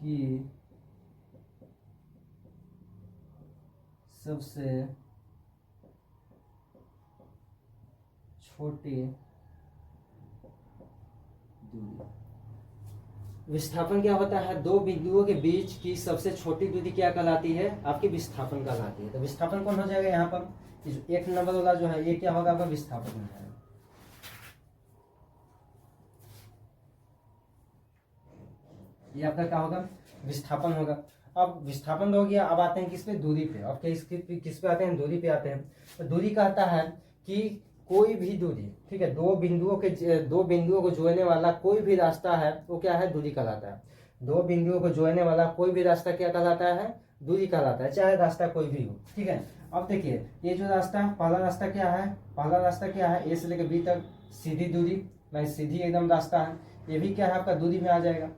की सबसे छोटी दूरी, विस्थापन क्या होता है, दो बिंदुओं के बीच की सबसे छोटी दूरी क्या कहलाती है, आपकी विस्थापन कहलाती है। तो विस्थापन कौन हो जाएगा यहाँ पर, एक नंबर वाला जो है ये क्या होगा, आपका विस्थापन हो जाएगा। ये आपका क्या होगा, विस्थापन होगा। अब विस्थापन हो गया, अब आते हैं किस पे, दूरी पे। अब किस पे आते हैं, दूरी पे आते हैं। तो दूरी कहता है कि कोई भी दूरी, ठीक है, दो बिंदुओं को जोड़ने वाला कोई भी रास्ता है वो क्या है, दूरी कहलाता है। दो बिंदुओं को जोड़ने वाला कोई भी रास्ता क्या कहलाता है, दूरी कहलाता है, चाहे रास्ता कोई भी हो। ठीक है, अब देखिए ये जो रास्ता, पहला रास्ता क्या है, पहला रास्ता क्या है, ए से लेकर बी तक सीधी दूरी, मैं सीधी एकदम रास्ता है, ये भी क्या है आपका दूरी में आ जाएगा।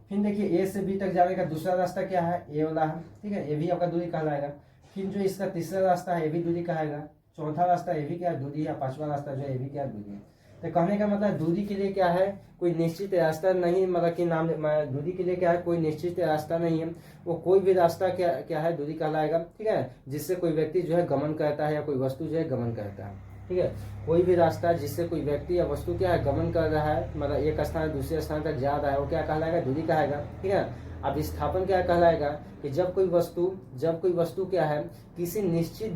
फिर देखिए ए से बी तक जाने का दूसरा रास्ता क्या है, ए वाला है, ठीक है, ये भी आपका दूरी कहलाएगा। फिर जो इसका तीसरा रास्ता है ये भी दूरी कहेगा, चौथा रास्ता ये भी क्या दूरी है, पांचवा रास्ता जो है ये भी क्या दूरी है। तो कहने का मतलब दूरी के लिए क्या है, कोई निश्चित रास्ता नहीं, मतलब कि नाम दूरी के लिए क्या है, कोई निश्चित रास्ता नहीं है, वो कोई भी रास्ता क्या क्या है, दूरी कहलाएगा। ठीक है, जिससे कोई व्यक्ति जो है गमन करता है या कोई वस्तु जो है गमन करता है। ठीक है, कोई भी रास्ता जिससे कोई व्यक्ति या वस्तु क्या है गमन कर रहा है, मतलब एक स्थान दूसरे स्थान तक जा रहा है, वो क्या कहलाएगा, दूरी कहेगा। ठीक है, अब विस्थापन क्या कहलाएगा कि जब कोई वस्तु क्या है किसी निश्चित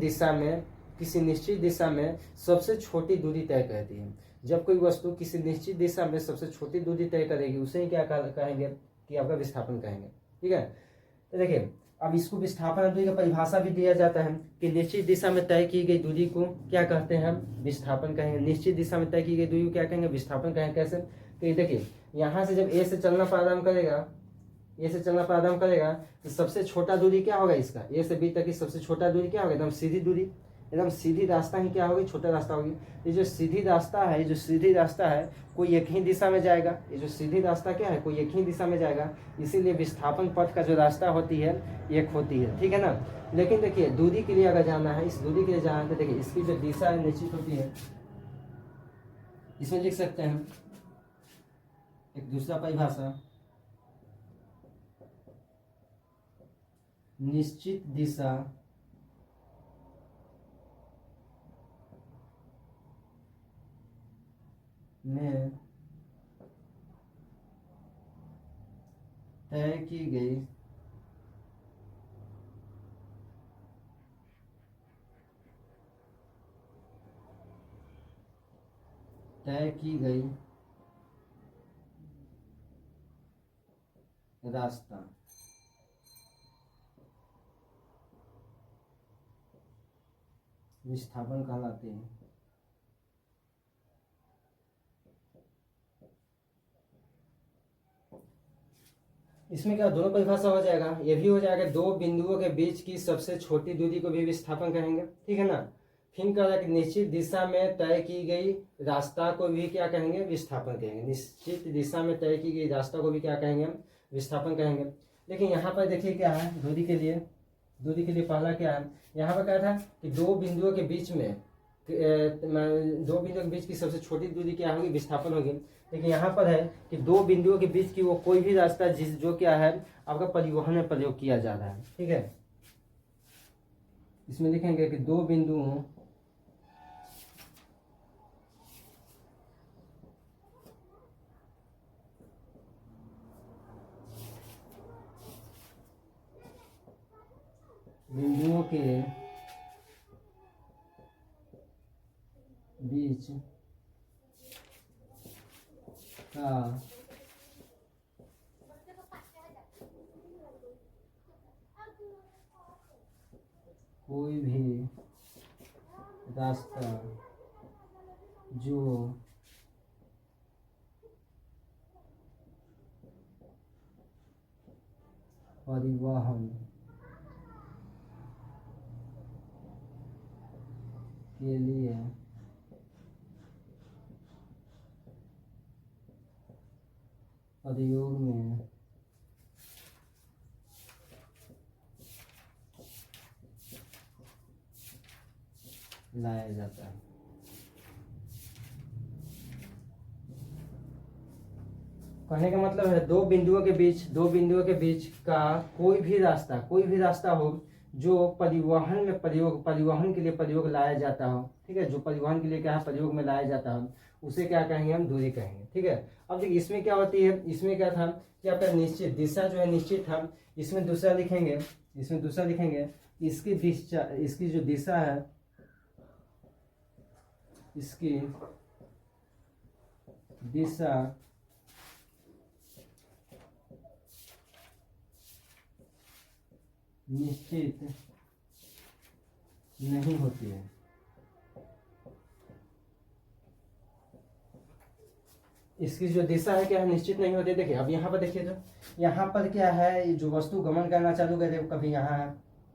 दिशा में सबसे छोटी दूरी तय करती है। जब कोई वस्तु किसी निश्चित दिशा में सबसे छोटी दूरी तय करेगी उसे ही क्या कहेंगे कि आपका विस्थापन कहेंगे। ठीक है, तो देखिए अब इसको विस्थापन दूरी का परिभाषा भी दिया जाता है कि निश्चित दिशा में तय की गई दूरी को क्या कहते हैं, हम विस्थापन कहेंगे। निश्चित दिशा में तय की गई दूरी को क्या कहेंगे, विस्थापन कहेंगे। कैसे, तो ये देखिए यहाँ से जब ए से चलना प्रारंभ करेगा, तो सबसे छोटा दूरी क्या होगा इसका, ए से बी तक की सबसे छोटा दूरी क्या होगा, एकदम सीधी दूरी, एकदम सीधी रास्ता ही क्या होगी, छोटा रास्ता होगी। ये जो सीधी रास्ता है कोई एक ही दिशा में जाएगा, ये जो सीधी रास्ता क्या है कोई एक ही दिशा में जाएगा, इसीलिए विस्थापन पथ का जो रास्ता होती है एक होती है। ठीक है ना, लेकिन देखिए दूरी के लिए अगर जाना है, इस दूरी के लिए जाना है तो देखिए इसकी जो दिशा है निश्चित होती है, इसमें लिख सकते हैं एक दूसरा परिभाषा, निश्चित दिशा में तय की गई रास्ता विस्थापन कहलाते हैं। इसमें क्या दोनों परिभाषा हो जाएगा, ये भी हो जाएगा, दो बिंदुओं के बीच की सबसे छोटी दूरी को भी विस्थापन कहेंगे। ठीक है ना, फिर कह रहा है कि निश्चित दिशा में तय की गई रास्ता को भी क्या कहेंगे, विस्थापन कहेंगे। निश्चित दिशा में तय की गई रास्ता को भी क्या कहेंगे, हम विस्थापन कहेंगे। लेकिन यहाँ पर देखिए क्या है, दूरी के लिए पहला क्या है, यहाँ पर क्या था कि दो बिंदुओं के बीच की सबसे छोटी दूरी क्या होगी, विस्थापन होगी। लेकिन यहाँ पर है कि दो बिंदुओं के बीच की वो कोई भी रास्ता जो क्या है आपका परिवहन में प्रयोग किया जा रहा है। ठीक है, इसमें लिखेंगे कि दो बिंदुओं के बीच का कोई भी रास्ता जो परिवहन के लिए प्रयोग में लाया जाता है। कहने का मतलब है दो बिंदुओं के बीच का कोई भी रास्ता हो जो परिवहन के लिए प्रयोग लाया जाता हो, ठीक है, जो परिवहन के लिए क्या है प्रयोग में लाया जाता हो, उसे क्या कहेंगे हम दूरी कहेंगे, ठीक है। अब देखिए इसमें क्या होती है, इसमें क्या था कि आपका निश्चित दिशा जो है निश्चित था, इसमें दूसरा लिखेंगे, इसकी जो दिशा है, इसकी दिशा निश्चित नहीं होती है। इसकी जो दिशा है क्या है निश्चित नहीं होती है। देखिए अब यहाँ पर देखिए, तो यहाँ पर क्या है, जो वस्तु गमन करना चालू करे कभी यहाँ है,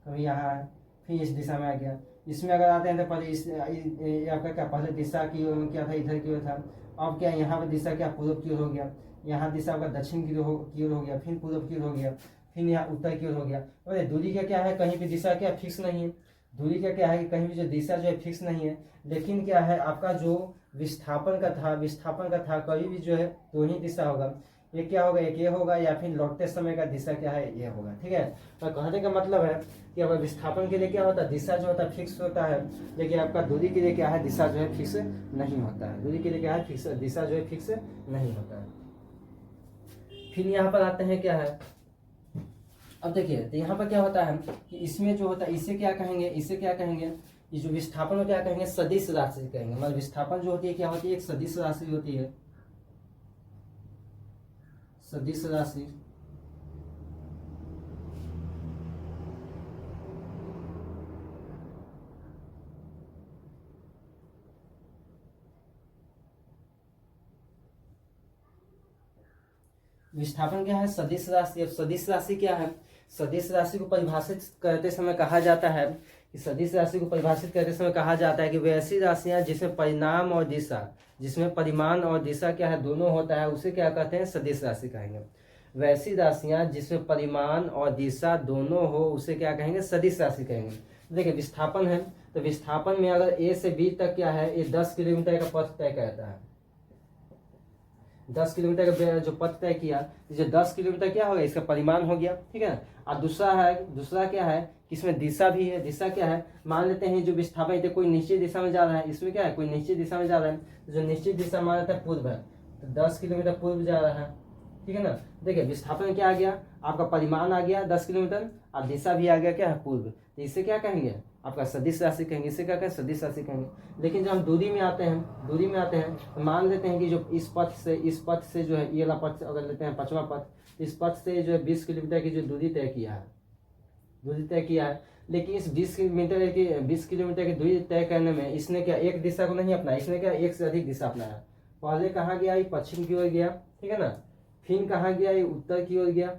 कभी यहाँ है, फिर इस दिशा में आ गया। इसमें अगर आते हैं तो पहले इस आपका क्या पहले दिशा की ओर क्या था, इधर की ओर था। अब क्या यहाँ पर दिशा क्या पूर्व की ओर हो गया, यहाँ दिशा आपका दक्षिण की ओर हो गया, फिर पूर्व की ओर हो गया, फिर यहाँ उत्तर की ओर हो गया। और दूरी का क्या है, कहीं भी दिशा क्या फिक्स नहीं है। दूरी का क्या है कि कहीं भी जो दिशा जो है फिक्स नहीं है, लेकिन क्या है आपका जो विस्थापन का था कभी भी जो है दो ही दिशा होगा। ये क्या होगा, एक ये होगा या फिर लौटते समय का दिशा क्या है ये होगा, ठीक है। और कहने का मतलब है कि अब विस्थापन के लिए क्या होता है, दिशा जो होता है फिक्स होता है, लेकिन आपका दूरी के लिए क्या है दिशा जो है फिक्स नहीं होता है। दूरी के लिए क्या है फिक्स, दिशा जो है फिक्स नहीं होता है। फिर यहाँ पर आते हैं क्या है, अब देखिए तो यहाँ पर क्या होता है कि इसमें जो होता है इसे क्या कहेंगे, ये जो विस्थापन में क्या कहेंगे सदिश राशि कहेंगे। मतलब विस्थापन जो होती है क्या होती है, एक सदिश राशि होती है, सदिश राशि। विस्थापन क्या है सदिश राशि। अब सदिश राशि क्या है, सदिश राशि को परिभाषित करते समय कहा जाता है कि कि वैसी राशियां जिसमें परिमाण और दिशा क्या है दोनों होता है, उसे क्या कहते हैं सदिश राशि कहेंगे। वैसी राशियां जिसमें परिमाण और दिशा दोनों हो उसे क्या कहेंगे सदिश राशि कहेंगे। देखिए विस्थापन है, तो विस्थापन में अगर ए से बी तक क्या है, ये 10 किलोमीटर का पथ तय करता है। 10 किलोमीटर का जो पथ तय किया, जो 10 किलोमीटर क्या होगा इसका परिमाण हो गया, ठीक है। और दूसरा क्या है कि इसमें दिशा भी है। दिशा क्या है, मान लेते हैं जो विस्थापन है कोई निश्चित दिशा में जा रहा है, इसमें क्या है कोई निश्चित दिशा में जा रहा है, जो निश्चित दिशा मान लेते हैं पूर्व है, तो 10 किलोमीटर पूर्व जा रहा है, ठीक है ना। देखिए विस्थापन क्या आ गया, आपका परिमाण आ गया 10 किलोमीटर और दिशा भी आ गया क्या है पूर्व, तो इसे क्या कहेंगे आपका सदिश राशि कहेंगे, इसे क्या कहें सदिश राशि कहेंगे। लेकिन जब हम दूरी में आते हैं तो मान लेते हैं कि जो इस पथ से जो है ये वाला पथ अगर लेते हैं 5वां पथ, इस पथ से जो है 20 किलोमीटर की जो दूरी तय किया है, लेकिन इस 20 किलोमीटर की दूरी तय करने में इसने क्या एक दिशा को नहीं अपनाया, इसने क्या एक से अधिक दिशा अपनाया। पहले कहाँ गया, ये पश्चिम की ओर गया, ठीक है ना, फिर कहाँ गया, ये उत्तर की ओर गया,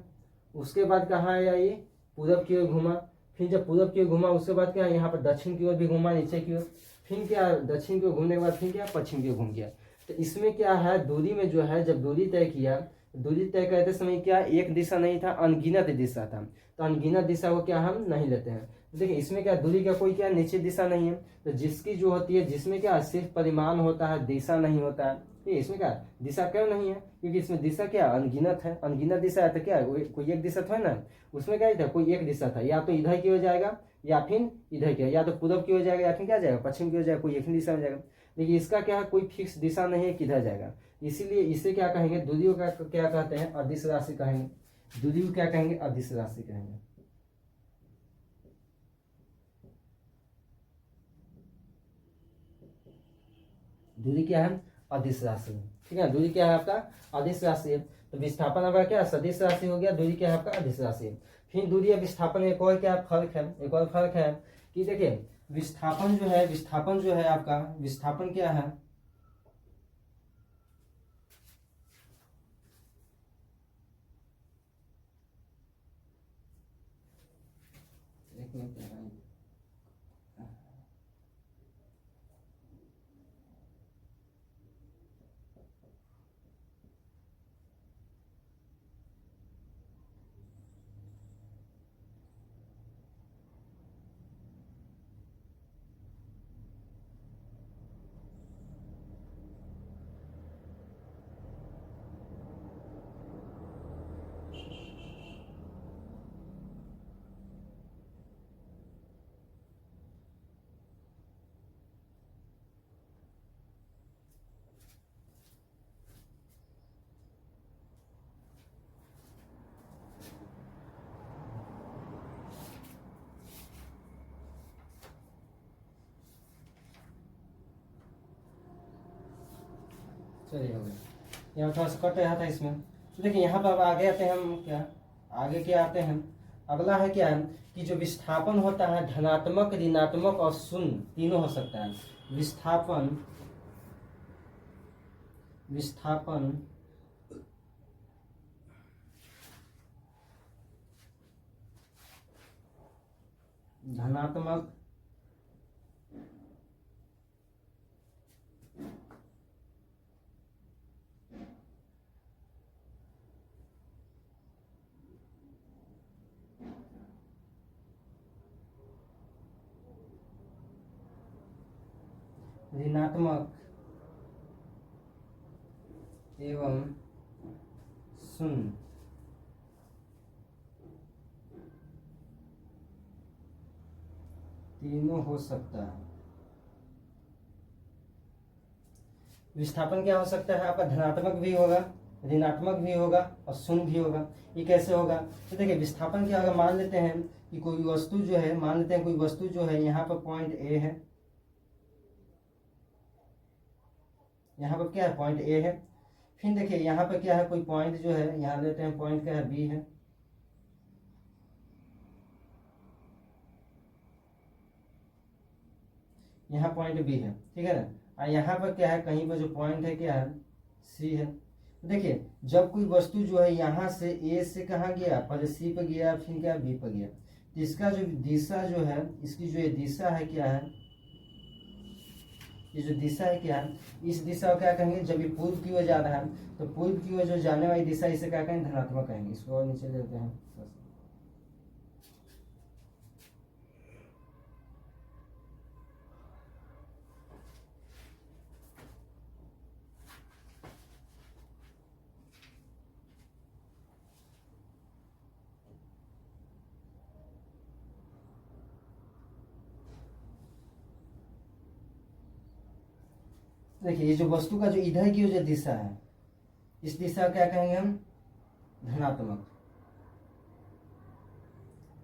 उसके बाद कहाँ आया, ये पूरब की ओर घूमा, फिर जब पूरब की ओर घूमा उसके बाद क्या यहाँ पर दक्षिण की ओर भी घूमा नीचे की ओर, फिर क्या दक्षिण की ओर घूमने के बाद फिर क्या पश्चिम की ओर घूम गया। तो इसमें क्या है दूरी में जो है जब दूरी तय करते समय क्या एक दिशा नहीं था, अनगिनत दिशा था। तो अनगिनत दिशा को क्या हम नहीं लेते हैं। देखिए इसमें क्या दूरी का कोई क्या निश्चित दिशा नहीं है, तो जिसकी जो होती है जिसमें क्या सिर्फ परिमाण होता है दिशा नहीं होता है। ये इसमें क्या दिशा क्यों नहीं है, क्योंकि इसमें दिशा क्या अनगिनत है, अनगिनत दिशा है तो क्या कोई एक दिशा था ना, उसमें क्या था कोई एक दिशा था, या तो इधर की ओर जाएगा या फिर इधर की ओर, या तो पूर्व की ओर जाएगा या फिर क्या जाएगा पश्चिम की ओर जाएगा, कोई एक ही दिशा में जाएगा। लेकिन इसका क्या है कोई फिक्स दिशा नहीं है किधर जाएगा, इसीलिए इसे क्या कहेंगे दूरी का क्या कहते हैं अदिश राशि कहेंगे। दूरी को क्या कहेंगे अदिश राशि कहेंगे। दूरी क्या है अदिश राशि, ठीक है। दूरी क्या है आपका अदिश राशि है। तो विस्थापन आपका क्या सदिश राशि हो गया, दूरी क्या है आपका अदिश राशि है। फिर दूरी और विस्थापन में एक और क्या फर्क है, कि देखिए विस्थापन जो है आपका, विस्थापन क्या है, एक मिनट चलिए हो गया। यहाँ थोड़ा सा कट रहा था इसमें। तो देखिए यहाँ पर अब आगे आते हैं हम, क्या आगे क्या आते हैं, अगला है क्या है कि जो विस्थापन होता है धनात्मक, ऋणात्मक और शून्य तीनों हो सकता है। विस्थापन धनात्मक ऋणात्मक एवं शून्य तीनों हो सकता है। विस्थापन क्या हो सकता है आपका, धनात्मक भी होगा, ऋणात्मक भी होगा और शून्य भी होगा। ये कैसे होगा, तो देखिए विस्थापन क्या होगा, मान लेते हैं कि कोई वस्तु जो है, मान लेते हैं कोई वस्तु जो है यहाँ पर पॉइंट ए है, यहाँ पर क्या है पॉइंट ए है। फिर देखिए यहाँ पर क्या है, कोई पॉइंट जो है यहाँ लेते हैं, पॉइंट क्या है बी है, यहाँ पॉइंट बी है, ठीक है ना। और यहाँ पर क्या है, कहीं पर जो पॉइंट है क्या है सी है। देखिए जब कोई वस्तु जो है यहाँ से ए से कहाँ गया, पहले सी पर गया, फिर क्या बी पर गया, तो इसका जो दिशा जो है, इसकी जो ये दिशा है क्या है, ये जो दिशा है क्या है, इस दिशा को क्या कहेंगे, जब ये पूर्व की ओर जा रहा है तो पूर्व की ओर जो जाने वाली दिशा, इसे क्या कहेंगे, धनात्मक कहेंगे। इसको और नीचे लेते हैं। देखिए ये जो वस्तु का जो इधर की जो दिशा है, इस दिशा को क्या कहेंगे हम, धनात्मक।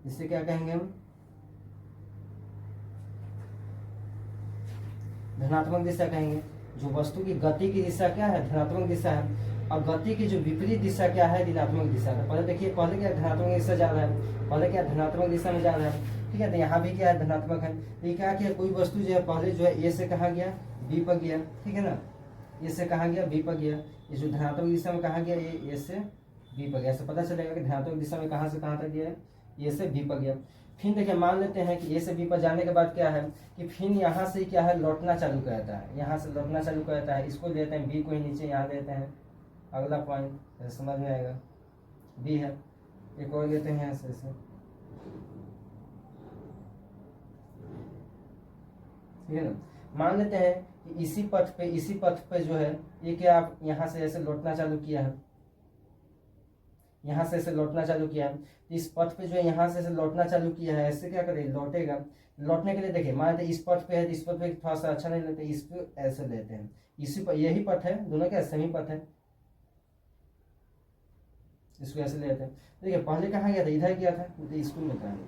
इसे क्या कहेंगे हम, धनात्मक दिशा कहेंगे। जो वस्तु की गति की दिशा क्या है, धनात्मक दिशा है, और गति की जो विपरीत दिशा क्या है, ऋणात्मक दिशा। तो पहले देखिए, पहले क्या धनात्मक दिशा जा रहा है, पहले क्या धनात्मक दिशा में जा रहा है, ठीक है। तो यहाँ भी क्या है, धनात्मक है। तो ये क्या किया, कोई वस्तु जो है पहले जो है ए से कहाँ गया, बी पर गया, ठीक है ना। ए से कहाँ गया, बी पर गया। ये जो धनात्मक दिशा में कहाँ गया, ए से बी पर गया। ऐसे पता चलेगा कि धनात्मक दिशा में कहाँ से कहाँ तक गया है, ए से बी पर गया। फिर देखिए मान लेते हैं कि ए से बी पर जाने के बाद क्या है कि फिर यहाँ से क्या है, लौटना चालू करता है, यहाँ से लौटना चालू करता है। इसको लेते हैं बी को ही नीचे यहाँ लेते हैं, अगला पॉइंट समझ में आएगा, बी है। एक और लेते हैं ऐसे ऐसे, ठीक है ना। मान लेते हैं कि इसी पथ पे जो है ये क्या, आप यहाँ से ऐसे लौटना चालू किया है, यहाँ से ऐसे लौटना चालू किया है। तो इस पथ पे जो है यहाँ से ऐसे लौटना चालू किया है, ऐसे क्या करे, लौटेगा। लौटने के लिए देखिए मान लेते इस पथ पे है, तो इस पथ पे थोड़ा सा अच्छा नहीं लेते, इसको ऐसे लेते हैं। इसी पर यही पथ है, दोनों क्या सेम ही पथ है, इसको ऐसे लेते हैं। देखिए पहले कहाँ गया था, इधर गया था, तो इसको लेते हैं,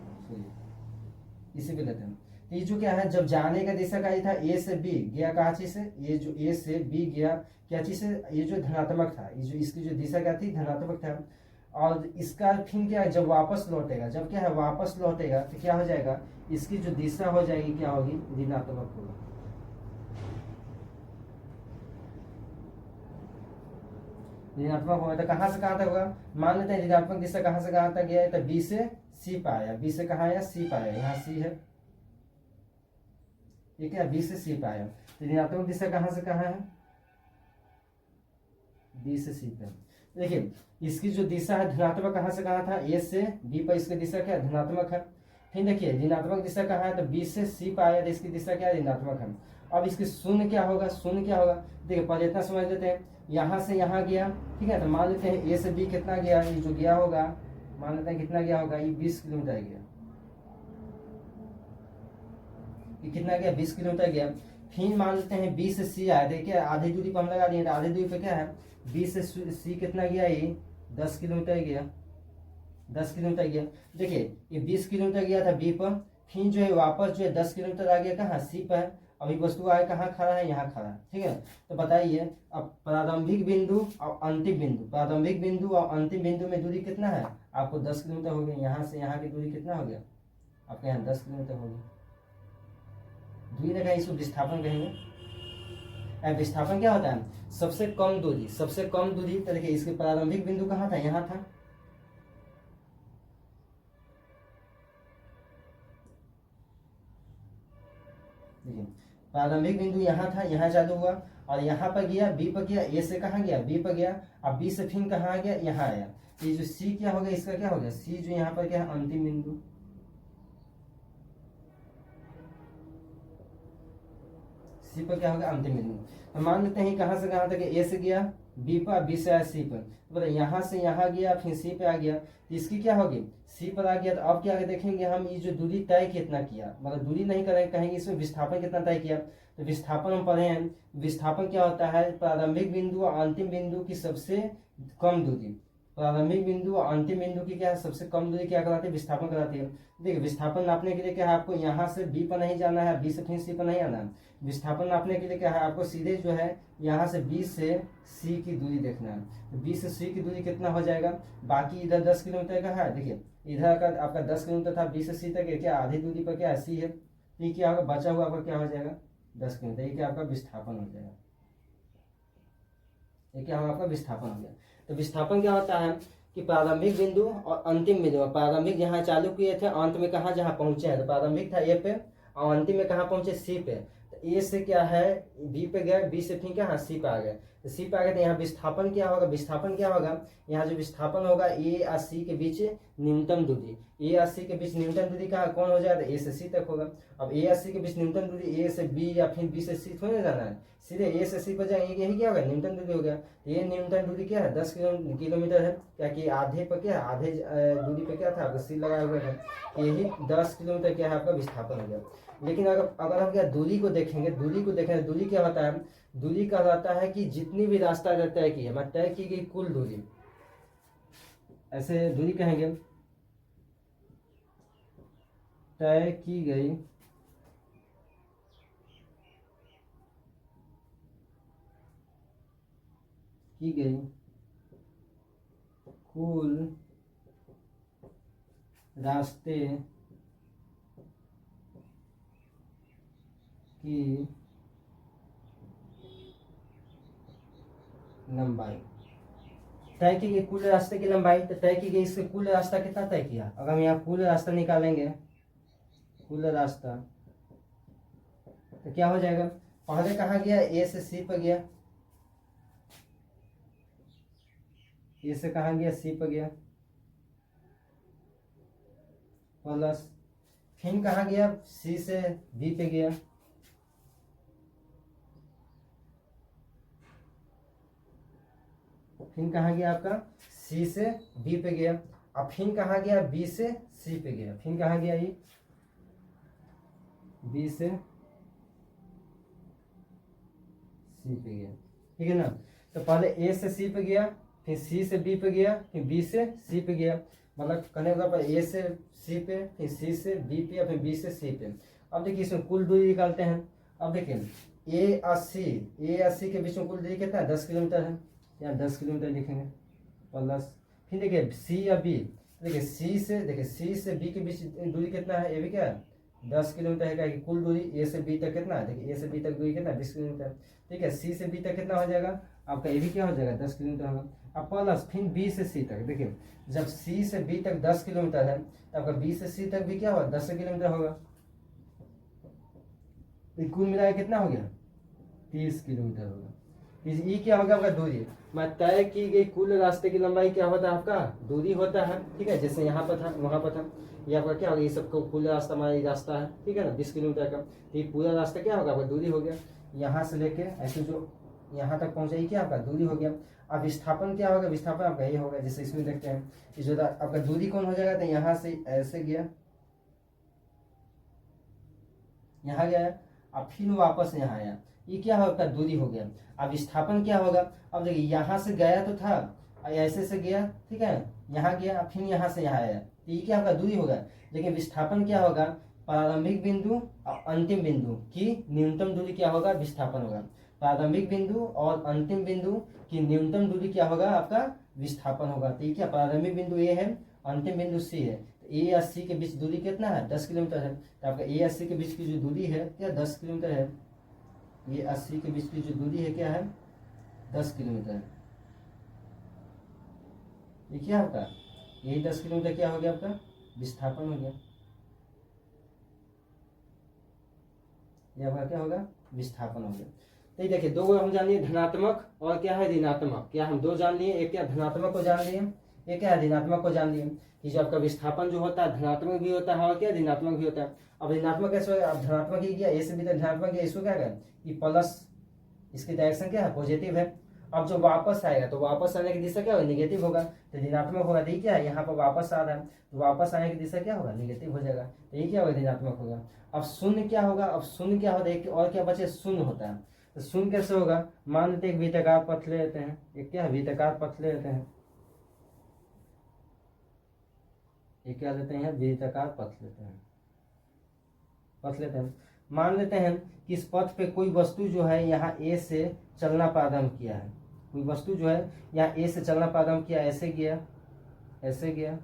इसी पे लेते हैं। तो ये जो क्या है, जब जाने का दिशा का ये था, ए से बी गया कहाँ चीज से, ये जो ए से बी गया क्या चीज से, ये जो धनात्मक था, ये जो इसकी जो दिशा क्या थी, धनात्मक था। और इसका फिर क्या है, जब वापस लौटेगा, जब क्या है वापस लौटेगा तो क्या हो जाएगा, इसकी जो दिशा हो जाएगी क्या होगी, ऋणात्मक होगा। ऋणात्मक होगा तो कहाँ से कहाँ तक होगा, मान लेते हैं ऋणात्मक दिशा कहाँ से कहाँ तक गया है, तो बी से सी पर आया, बी से कहाँ आया, सी पर आया, यहाँ सी है, ये क्या बी से सी पर आया, तो ऋणात्मक दिशा कहाँ से कहाँ है, बी से सी पर। देखिए इसकी जो दिशा है धनात्मक कहाँ से कहाँ था, ए से बी पर, इसकी दिशा क्या धनात्मक है। फिर देखिए ऋणात्मक दिशा कहाँ है, तो बी से सी पर आया, तो इसकी दिशा क्या है, ऋणात्मक है। अब इसकी शून्य क्या होगा, शून्य क्या होगा, देखिए पहले इतना समझ लेते हैं, यहाँ से यहाँ गया, ठीक है, तो मान लेते हैं ए से बी कितना गया, ये जो गया होगा मान लेते हैं कितना गया होगा, ये 20 किलोमीटर गया, ये कितना गया, 20 किलोमीटर गया। फिर मान लेते हैं बी से सी आया, देखिए आधी दूरी पर हम लगा दिए, आधी दूरी पे क्या है, बी से सी कितना गया, ये 10 किलोमीटर गया, 10 किलोमीटर गया। देखिए ये 20 किलोमीटर गया था बी पर, फिर जो है वापस जो है 10 किलोमीटर आ गया कहाँ, सी पर। अभी वस्तु आए कहाँ खड़ा है, यहाँ खड़ा है, ठीक है। तो बताइए अब प्रारंभिक बिंदु और अंतिम बिंदु, प्रारंभिक बिंदु और अंतिम बिंदु में दूरी कितना है, आपको 10 किलोमीटर हो गया, यहाँ से यहाँ की दूरी कितना हो गया, आपके यहाँ 10 किलोमीटर हो गया। दूरी ने कहा इसको विस्थापन कहेंगे। विस्थापन क्या होता है, सबसे कम दूरी, सबसे कम दूरी। तो देखिए इसके प्रारंभिक बिंदु कहाँ था, यहाँ था, देखिए प्रारंभिक बिंदु यहाँ था, यहाँ चालू हुआ और यहाँ पर गया, बी पर गया, ए से कहाँ गया, बी पर गया, अब बी से फिर कहाँ आ गया, यहाँ आया। ये जो सी क्या हो गया, इसका क्या हो गया, सी जो यहाँ पर क्या है, अंतिम बिंदु। सी पर क्या होगा, अंतिम बिंदु। तो मान लेते हैं कहाँ से कहाँ तक, ए से गया बी पर, बी से आया सी पर, तो बताइए यहाँ से यहाँ गया फिर सी पे आ गया, तो इसकी क्या होगी, सी पर आ गया। तो अब क्या देखेंगे हम, ये जो दूरी तय कितना किया, मतलब दूरी नहीं करेंगे, कहेंगे इसमें विस्थापन कितना तय किया। तो विस्थापन हम पढ़े हैं, विस्थापन क्या होता है, प्रारंभिक बिंदु और अंतिम बिंदु की सबसे कम दूरी, प्रारंभिक बिंदु और अंतिम बिंदु की क्या है, सबसे कम दूरी क्या कराती है, विस्थापन कराती है। देखिए विस्थापन नापने के लिए क्या है, आपको यहाँ से बी पर नहीं जाना है, बी से फिर सी पर नहीं आना है। विस्थापन नापने के लिए क्या है, आपको सीधे जो है यहाँ से बी से सी की दूरी देखना है। तो बी से सी की दूरी कितना हो जाएगा, बाकी इधर 10 किलोमीटर का है, देखिए इधर का आपका 10 किलोमीटर था, बी से सी तक क्या आधी दूरी पर क्या है, सी है, ये क्या होगा, बचा हुआ आपका क्या हो जाएगा, 10 किलोमीटर, ये क्या आपका विस्थापन हो जाएगा, ये क्या होगा, आपका विस्थापन हो गया। तो विस्थापन क्या होता है कि प्रारंभिक बिंदु और अंतिम बिंदु, प्रारंभिक जहाँ चालू किए थे अंत में कहाँ जहाँ पहुंचे हैं, तो प्रारंभिक था ए पे और अंतिम में कहाँ पहुंचे, सी पे। तो ए से क्या है बी पे गए, बी से फिर क्या हाँ सी पे आ गए, तो सी पे आ गए, तो यहाँ विस्थापन क्या होगा, विस्थापन क्या होगा, यहाँ जो विस्थापन होगा ए और सी के बीच न्यूनतम दूरी, ए और सी के बीच न्यूनतम दूरी कहाँ कौन हो जाएगा, ए से सी तक होगा। अब ए और सी के बीच न्यूनतम दूरी, ए से बी या फिर बी से सी थोड़ी ना जाना है, सीधे ए से सी पर जाएंगे, यही क्या होगा, न्यूनतम दूरी हो गया। ये न्यूनतम दूरी क्या है, 10 किलोमीटर है, क्या कि आधे पर क्या आधे दूरी पे क्या था, आपका सी लगाया हुआ है, यही 10 किलोमीटर क्या है आपका विस्थापन हो गया। लेकिन अगर हम क्या दूरी को देखेंगे, दूरी को देखें, दूरी क्या होता है, दूरी का रहता है कि जितनी भी रास्ता तय की है, तय की गई कुल दूरी, ऐसे दूरी कहेंगे, तय की गई कुल रास्ते की लंबाई, तय की गई कुल रास्ते की लंबाई, तो तय की गई इसके कुल रास्ता कितना तय किया, अगर हम यहाँ कुल रास्ता निकालेंगे, कुल रास्ता, तो क्या हो जाएगा, पहले कहाँ गया, ए से सी पर गया, ए से कहाँ गया, सी पर गया, प्लस फिर कहाँ गया, सी से बी पे गया, फिर कहाँ गया आपका, सी से बी पे गया, अब फिर कहाँ गया, बी से सी पे गया, फिर कहाँ गया, ये बी से सी पे गया, ठीक है ना। तो पहले ए से सी पे गया, फिर सी से बी पे गया, फिर बी से सी पे गया, मतलब कहने का ए से सी पे, फिर सी से बी पे, या फिर बी से सी पे। अब देखिए इसमें कुल दूरी निकालते हैं। अब देखिए ए और सी के बीच में कुल दूरी कितना है, 10 किलोमीटर है, यहाँ 10 किलोमीटर लिखेंगे, प्लस फिर देखिए सी या बी, देखिए सी से बी के बीच दूरी कितना है, ये भी क्या है 10 किलोमीटर है, क्या कि कुल दूरी ए से बी तक कितना है, देखिए ए से बी तक दूरी कितना 20 किलोमीटर, ठीक है। सी से बी तक कितना हो जाएगा आपका, ए भी क्या हो जाएगा 10 किलोमीटर होगा। अब प्लस फिर बी से सी तक, देखिए जब सी से बी तक 10 किलोमीटर है तो आपका बी से सी तक भी क्या होगा 10 किलोमीटर होगा, तो कुल मिला के कितना हो गया 30 किलोमीटर होगा। ई क्या होगा आपका दूरी, मैं तय की गई कुल रास्ते की लंबाई क्या होता है आपका दूरी होता है, ठीक है। जैसे यहाँ पर था वहां पर था, ये आपका क्या होगा, ये सबको कुल रास्ता हमारा रास्ता है, ठीक है ना 20 किलोमीटर का, तो ये पूरा रास्ता क्या होगा आपका दूरी हो गया। यहाँ से लेके ऐसे जो यहाँ तक पहुंचा, ये क्या आपका दूरी हो गया। अब विस्थापन क्या होगा, विस्थापन आपका ये होगा, जैसे इसमें देखते हैं इस जो आपका दूरी कौन हो जाएगा, तो यहाँ से ऐसे गया, यहाँ गया, अब फिर वापस यहाँ आया, ये क्या होगा दूरी हो गया। अब विस्थापन क्या होगा, अब देखिए यहाँ से गया तो था, ऐसे से गया, ठीक है, यहाँ गया फिर यहाँ से यहाँ आया, तो ये क्या होगा दूरी होगा। लेकिन विस्थापन क्या होगा, प्रारंभिक बिंदु और अंतिम बिंदु की न्यूनतम दूरी क्या होगा, विस्थापन होगा। प्रारंभिक बिंदु और अंतिम बिंदु की न्यूनतम दूरी क्या होगा आपका विस्थापन होगा। तो ये क्या प्रारंभिक बिंदु ए है, अंतिम बिंदु सी है, तो ए और सी के बीच दूरी कितना है 10 किलोमीटर है, तो आपका ए और सी के बीच की जो दूरी है क्या 10 किलोमीटर है, ये 80 के बीच की जो दूरी है क्या है 10 किलोमीटर है। ये क्या होता यही 10 किलोमीटर क्या हो गया आपका विस्थापन हो गया, ये आपका क्या होगा विस्थापन हो गया। तो ये देखिए दो हम जान लिए धनात्मक और क्या है ऋणात्मक, क्या हम दो जान लिए, एक क्या धनात्मक को जान लिए, एक क्या है ऋणात्मक को जान लिए, कि जो आपका विस्थापन जो होता है धनात्मक भी होता है और क्या ऋणात्मक भी होता है। अब ऋणात्मक कैसे होगा, अब धनात्मक ही किया ए से भी धनात्मक किया, इसको क्या करें ये प्लस, इसकी डायरेक्शन क्या है पॉजिटिव है। अब जो वापस आएगा तो वापस आने की दिशा क्या होगा निगेटिव होगा, तो ऋणात्मक होगा, तो ये क्या है यहाँ पर वापस आ रहा है तो वापस आने की दिशा क्या होगा निगेटिव हो जाएगा, तो ये क्या होगा ऋणात्मक होगा। अब शून्य क्या होगा, अब शून्य क्या होता है एक और क्या बचे शून्य होता है, तो शून्य कैसे होगा, मान लेते एक वृत्ताकार पथ ले लेते हैं, एक क्या वृत्ताकार पथ ले लेते हैं, ये क्या लेते हैं वृत्ताकार पथ लेते हैं, पथ लेते हैं। मान लेते हैं कि इस पथ पे कोई वस्तु जो है यहाँ ए से चलना प्रारंभ किया है, कोई वस्तु जो है यहाँ ए से चलना प्रारंभ किया, ऐसे गया ऐसे गया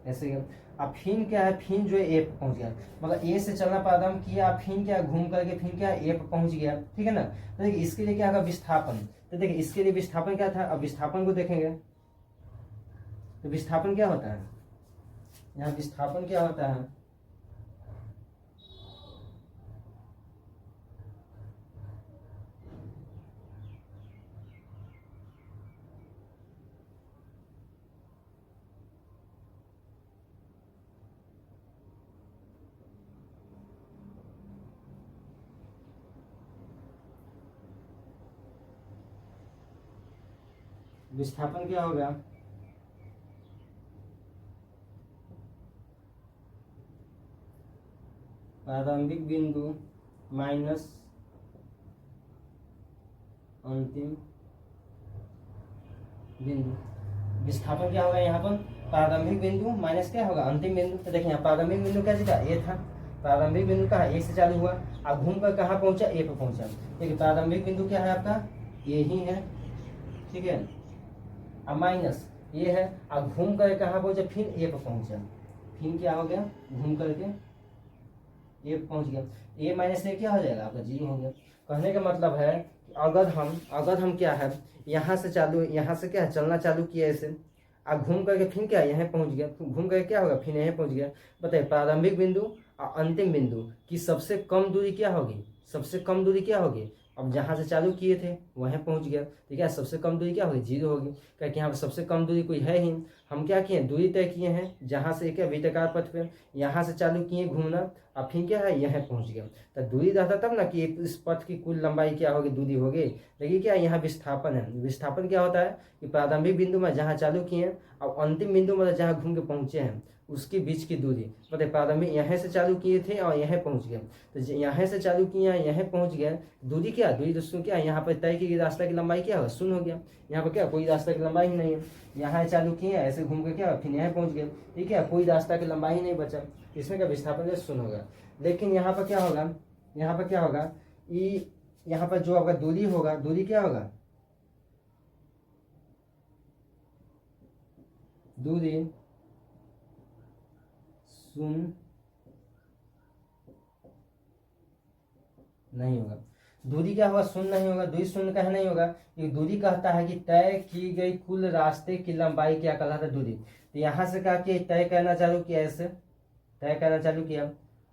ऐसे गया, अब फिर क्या है फिर जो है ए पे पहुंच गया, मतलब ए से चलना प्रारंभ किया फिर क्या घूम करके फिर क्या ए पे पहुंच गया, ठीक है ना। तो देखिए इसके लिए क्या होगा विस्थापन, तो देखिए इसके लिए विस्थापन क्या था, अब विस्थापन को देखेंगे तो विस्थापन क्या होता है, यहाँ विस्थापन क्या होता है, विस्थापन क्या होगा, प्रारंभिक बिंदु माइनस अंतिम बिंदु। विस्थापन क्या होगा यहाँ पर प्रारंभिक बिंदु माइनस क्या होगा अंतिम बिंदु, तो देखिए यहाँ प्रारंभिक बिंदु क्या था ए था, प्रारंभिक बिंदु कहाँ ए से चालू हुआ, अब घूम कर कहाँ पहुंचा ए पर पहुंचा, देखिए प्रारंभिक बिंदु क्या है आपका ये ही है, ठीक है, अब माइनस ये है, अब घूम कर कहाँ पहुंचा फिर ए पर पहुंचा, फिर क्या हो गया घूम करके ए पहुंच गया, ए माइनस ए क्या हो जाएगा आपका जीरो हो गया। कहने का मतलब है कि अगर हम क्या है यहाँ से चालू, यहाँ से क्या है चलना चालू किया ऐसे, अब घूम करके फिर क्या यहाँ पहुंच गया, घूम करके क्या होगा फिर यहाँ पहुंच गया। बताइए प्रारंभिक बिंदु और अंतिम बिंदु की सबसे कम दूरी क्या होगी, सबसे कम दूरी क्या होगी, अब जहाँ से चालू किए थे वहीं पहुंच गया, ठीक है, सबसे कम दूरी क्या होगी जीरो होगी, क्योंकि यहाँ पर सबसे कम दूरी कोई है ही, हम क्या किए दूरी तय किए हैं जहाँ से क्या वृत्ताकार पथ पे यहाँ से चालू किए घूमना, अब फिर क्या है यहाँ पहुंच गया, तो दूरी रहता तब ना कि इस पथ की कुल लंबाई क्या होगी दूरी होगी। देखिए क्या यहाँ विस्थापन है, विस्थापन क्या होता है कि प्रारंभिक बिंदु में जहाँ चालू किए और अंतिम बिंदु में जहाँ घूम के पहुंचे हैं उसके बीच की दूरी, मतलब प्रारंभिक यहाँ से चालू किए थे और यहाँ पहुंच गए, तो यहाँ से चालू किया यहाँ पहुंच गए, दूरी क्या दूरी दोस्तों क्या यहाँ पर तय की रास्ता की लंबाई क्या होगा शून्य हो गया, यहाँ पर क्या कोई रास्ता की लंबाई ही नहीं है, यहाँ चालू किए ऐसे घूम के क्या फिर यहाँ पहुंच गए, ठीक है, कोई रास्ता की लंबाई ही नहीं बचा, इसमें क्या विस्थापन जो शून्य होगा। लेकिन यहाँ पर क्या होगा, यहाँ पर क्या होगा यहाँ पर जो आपका दूरी होगा, दूरी क्या होगा दूरी शून्य नहीं होगा। दूरी क्या होगा, शून्य नहीं होगा। दूरी शून्य का नहीं होगा, ये दूरी कहता है कि तय की गई कुल रास्ते की लंबाई क्या कहलाता है, दूरी। तो यहाँ से क्या किया, तय करना चालू किया, ऐसे तय करना चालू किया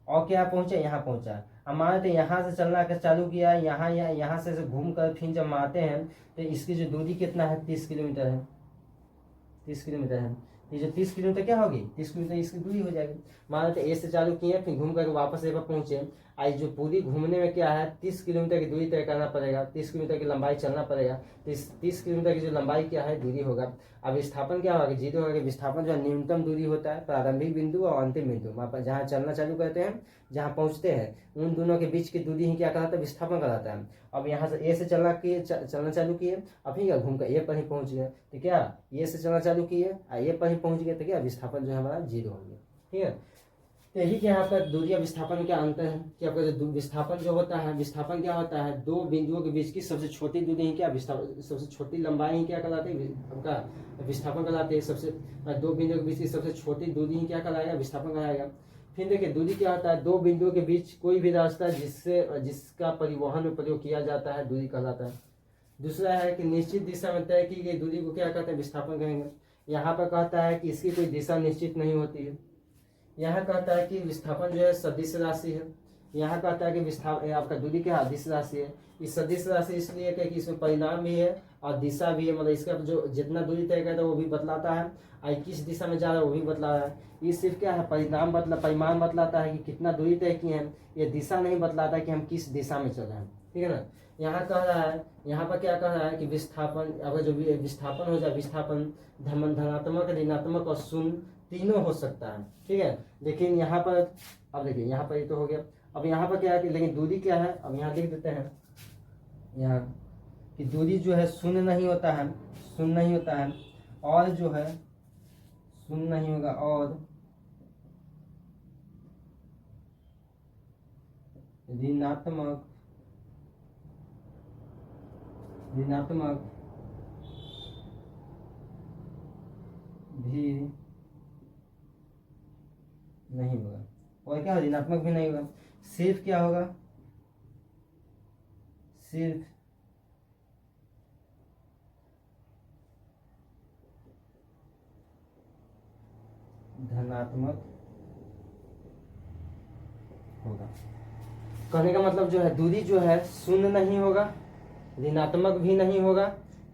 और क्या पहुंचे, यहाँ पहुंचा। अब मानते यहाँ से चलना चालू किया, यहाँ से घूम कर फिर जब मारते हैं तो इसकी जो दूरी कितना है, 30 किलोमीटर है। 30 किलोमीटर है। ये जो 30 किलोमीटर क्या होगी, 30 किलोमीटर इसकी दूरी हो जाएगी। मान लेते ए से चालू किए, फिर घूम करके वापस ए पर पहुंचे। आई जो पूरी घूमने में क्या है, 30 किलोमीटर की दूरी तय करना पड़ेगा, 30 किलोमीटर की लंबाई चलना पड़ेगा। तो इस 30 किलोमीटर की जो लंबाई क्या है, दूरी होगा। अब विस्थापन क्या होगा, जीरो होगा। विस्थापन जो न्यूनतम दूरी होता है, प्रारंभिक बिंदु और अंतिम बिंदु, वहाँ पर जहाँ चलना चालू करते हैं, जहाँ पहुँचते हैं, उन दोनों के बीच की दूरी ही क्या कहलाता है, विस्थापन कहलाता है। अब यहाँ से ए से चलना चालू किए, अब फिर घूम कर ए पर ही पहुँच गए, तो क्या ए से चलना चालू किए, ए पर ही पहुँच गए, तो क्या विस्थापन जो है हमारा जीरो हो गया। ठीक है, तो यही क्या आपका दूरी और विस्थापन में क्या अंतर है कि आपका जो विस्थापन जो होता है, विस्थापन क्या होता है, दो बिंदुओं के बीच की सबसे छोटी दूरी ही क्या विस्थापन, सबसे छोटी लंबाई ही क्या कहलाती है, आपका विस्थापन कहलाती है। सबसे दो बिंदुओं के बीच की सबसे छोटी दूरी ही क्या कहलाएगा, विस्थापन कहलाएगा। फिर देखिए दूरी क्या होता है, दो बिंदुओं के बीच कोई भी रास्ता जिसका परिवहन में प्रयोग किया जाता है, दूरी कहलाता है। दूसरा है कि निश्चित दिशा में तय की गई दूरी को क्या कहते हैं, विस्थापन कहेंगे। यहाँ पर कहता है कि इसकी कोई दिशा निश्चित नहीं होती है। यहाँ कहता है कि विस्थापन जो है सदिश राशि है। यहाँ कहता है कि विस्थापन आपका दूरी क्या अदिश राशि है। इस सदिश राशि इसलिए कि इसमें परिणाम भी है और दिशा भी है, मतलब इसका जो जितना दूरी तय करता है वो भी बतलाता है और किस दिशा में जा रहा है वो भी बतला रहा है। ये सिर्फ क्या है, परिमाण बतलाता है कि कितना दूरी तय किए हैं, ये दिशा नहीं बतलाता है कि हम किस दिशा में चल रहे हैं। ठीक है ना। यहाँ कह रहा है, यहाँ पर क्या कह रहा है कि विस्थापन, अगर जो विस्थापन हो जाए, विस्थापन धनात्मक, ऋणात्मक और शून्य तीनों हो सकता है। ठीक है, लेकिन यहाँ पर अब देखिए यहाँ पर ये तो हो गया। अब यहाँ पर क्या है कि लेकिन दूरी क्या है, अब यहाँ लिख देते हैं यहाँ कि दूरी जो है शून्य नहीं होता है, शून्य नहीं होता है, और जो है शून्य नहीं होगा और ऋणात्मक भी नहीं होगा। और क्या, ऋणात्मक भी नहीं होगा। सिर्फ क्या होगा, सिर्फ धनात्मक होगा। कहने का मतलब जो है दूरी जो है शून्य नहीं होगा, ऋणात्मक भी नहीं होगा,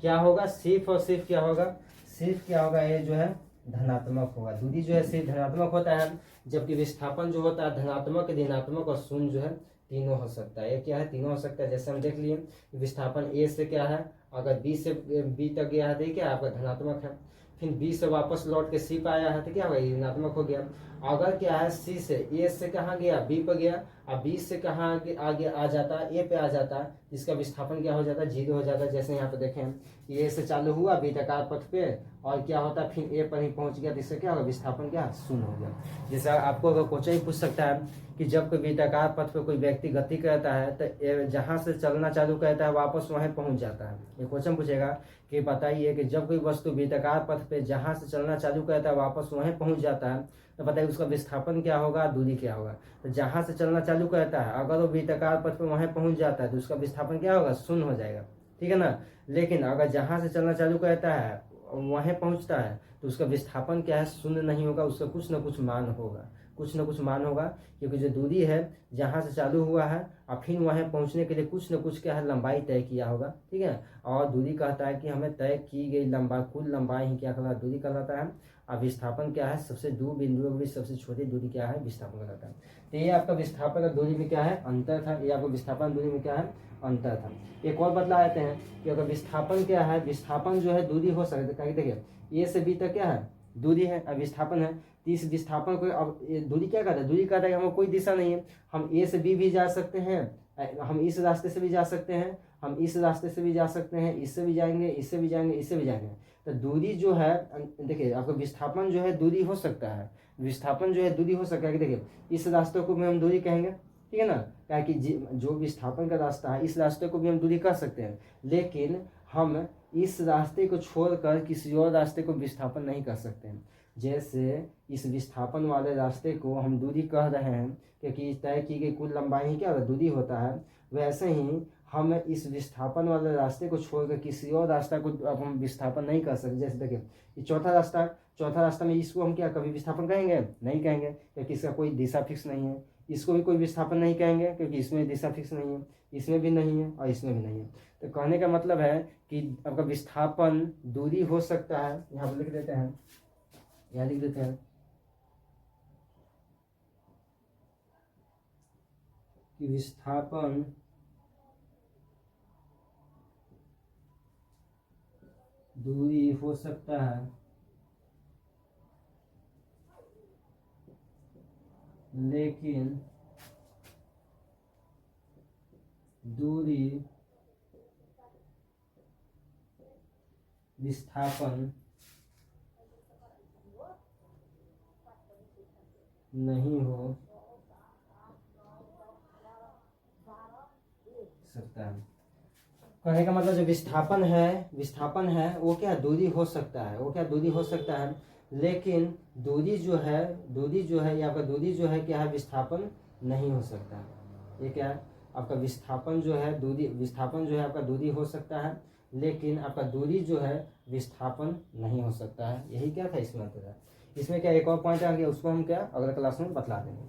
क्या होगा, सिर्फ और सिर्फ क्या होगा, सिर्फ क्या होगा, ये जो है धनात्मक होगा। दूरी जो है सिर्फ धनात्मक होता है, जबकि विस्थापन जो होता है धनात्मक, ऋणात्मक और शून्य जो है तीनों हो सकता है। ये क्या है, तीनों हो सकता है। जैसे हम देख लिए विस्थापन ए से क्या है, अगर बी से बी तक गया है तो क्या आपका धनात्मक है। फिर बी से वापस लौट के सी पे आया है तो क्या होगा, ऋणात्मक हो गया। अगर क्या है सी से ए से कहाँ गया, बी पर गया, अब बी से कहाँ आगे आ जाता है, ए पे आ जाता है, इसका विस्थापन क्या हो जाता है, जीरो हो जाता है। जैसे यहाँ पे देखें, ए से चालू हुआ वृत्ताकार पथ पे और क्या होता है, फिर ए पर ही पहुंच गया, तो इससे क्या होगा, विस्थापन क्या शून्य हो गया। जैसे आपको अगर क्वेश्चन ही पूछ सकता है कि जब कोई वृत्ताकार पथ पे कोई व्यक्ति गति करता है तो जहाँ से चलना चालू करता है वापस वहीं पहुंच जाता है। ये क्वेश्चन पूछेगा कि बताइए कि जब कोई वस्तु वृत्ताकार पथ पे जहाँ से चलना चालू करता है वापस वहीं पहुंच जाता है, तो बताइए उसका विस्थापन क्या होगा, दूरी क्या होगा। तो जहाँ से चलना चालू करता है अगर वो वृत्ताकार पथ पे वहीं पहुंच जाता है तो उसका विस्थापन क्या होगा, शून्य हो जाएगा। ठीक है ना। लेकिन अगर जहाँ से चलना चालू करता है वहीं पहुंचता है तो उसका विस्थापन क्या है, शून्य नहीं होगा, उसका कुछ ना कुछ मान होगा, कुछ ना कुछ मान होगा। क्योंकि जो दूरी है जहाँ से चालू हुआ है और फिर वहीं पहुँचने के लिए कुछ न कुछ क्या है, लंबाई तय किया होगा। ठीक है, और दूरी कहता है कि हमें तय की गई लंबाई, कुल लंबाई ही क्या कहलाता है, दूरी कहलाता है। और विस्थापन क्या है, सबसे दो बिंदुओं के बीच सबसे छोटी दूरी क्या है, विस्थापन कहलाता है। तो ये आपका विस्थापन और दूरी में क्या है, अंतर था। ये आपका विस्थापन दूरी में क्या है, अंतर था। एक और बदला आते हैं कि अगर विस्थापन क्या है, विस्थापन जो है दूरी हो सकता है। देखिए ए से बी तक क्या है, दूरी है, अब विस्थापन है। तो इस विस्थापन को अब दूरी क्या कहता है, दूरी कहता है कि हमें कोई दिशा नहीं है, हम ए से बी भी जा सकते हैं, हम इस रास्ते से भी जा सकते हैं, हम इस रास्ते से भी जा सकते हैं, इससे भी जाएंगे, इससे भी जाएंगे, इससे भी जाएंगे। तो दूरी जो है, देखिए आपका विस्थापन जो है दूरी हो सकता है, विस्थापन जो है दूरी हो सकता है कि देखिए इस रास्ते को भी हम दूरी कहेंगे। ठीक है ना, क्या कि जो विस्थापन का रास्ता है इस रास्ते को भी हम दूरी कर सकते हैं, लेकिन हम इस रास्ते को छोड़कर किसी और रास्ते को विस्थापन नहीं कर सकते हैं। जैसे इस विस्थापन वाले रास्ते को हम दूरी कह रहे हैं क्योंकि तय की गई कुल लंबाई ही क्या दूरी होता है, वैसे ही हम इस विस्थापन वाले रास्ते को छोड़कर किसी और रास्ता को अब हम विस्थापन नहीं कर सकते। जैसे देखिए ये चौथा रास्ता में इसको हम क्या कभी विस्थापन कहेंगे? नहीं कहेंगे क्योंकि इसका कोई दिशा फिक्स नहीं है। इसको भी कोई विस्थापन नहीं कहेंगे क्योंकि इसमें दिशा फिक्स नहीं है, इसमें भी नहीं है और इसमें भी नहीं है। तो कहने का मतलब है कि आपका विस्थापन दूरी हो सकता है, यहाँ पर लिख देते हैं, यहाँ लिख देते हैं कि विस्थापन दूरी हो सकता है लेकिन दूरी विस्थापन नहीं हो सकता है। कहने का मतलब जो विस्थापन है वो क्या दूरी हो सकता है, वो क्या दूरी हो सकता है, लेकिन दूरी जो है या आपका दूरी जो है क्या है, विस्थापन नहीं हो सकता। ये क्या है आपका विस्थापन जो है आपका दूरी हो सकता है लेकिन आपका दूरी जो है विस्थापन नहीं हो सकता है। यही क्या था इसमें अंतर है। इसमें क्या एक और पॉइंट आ गया, उसको हम क्या अगले क्लास में बतला देंगे।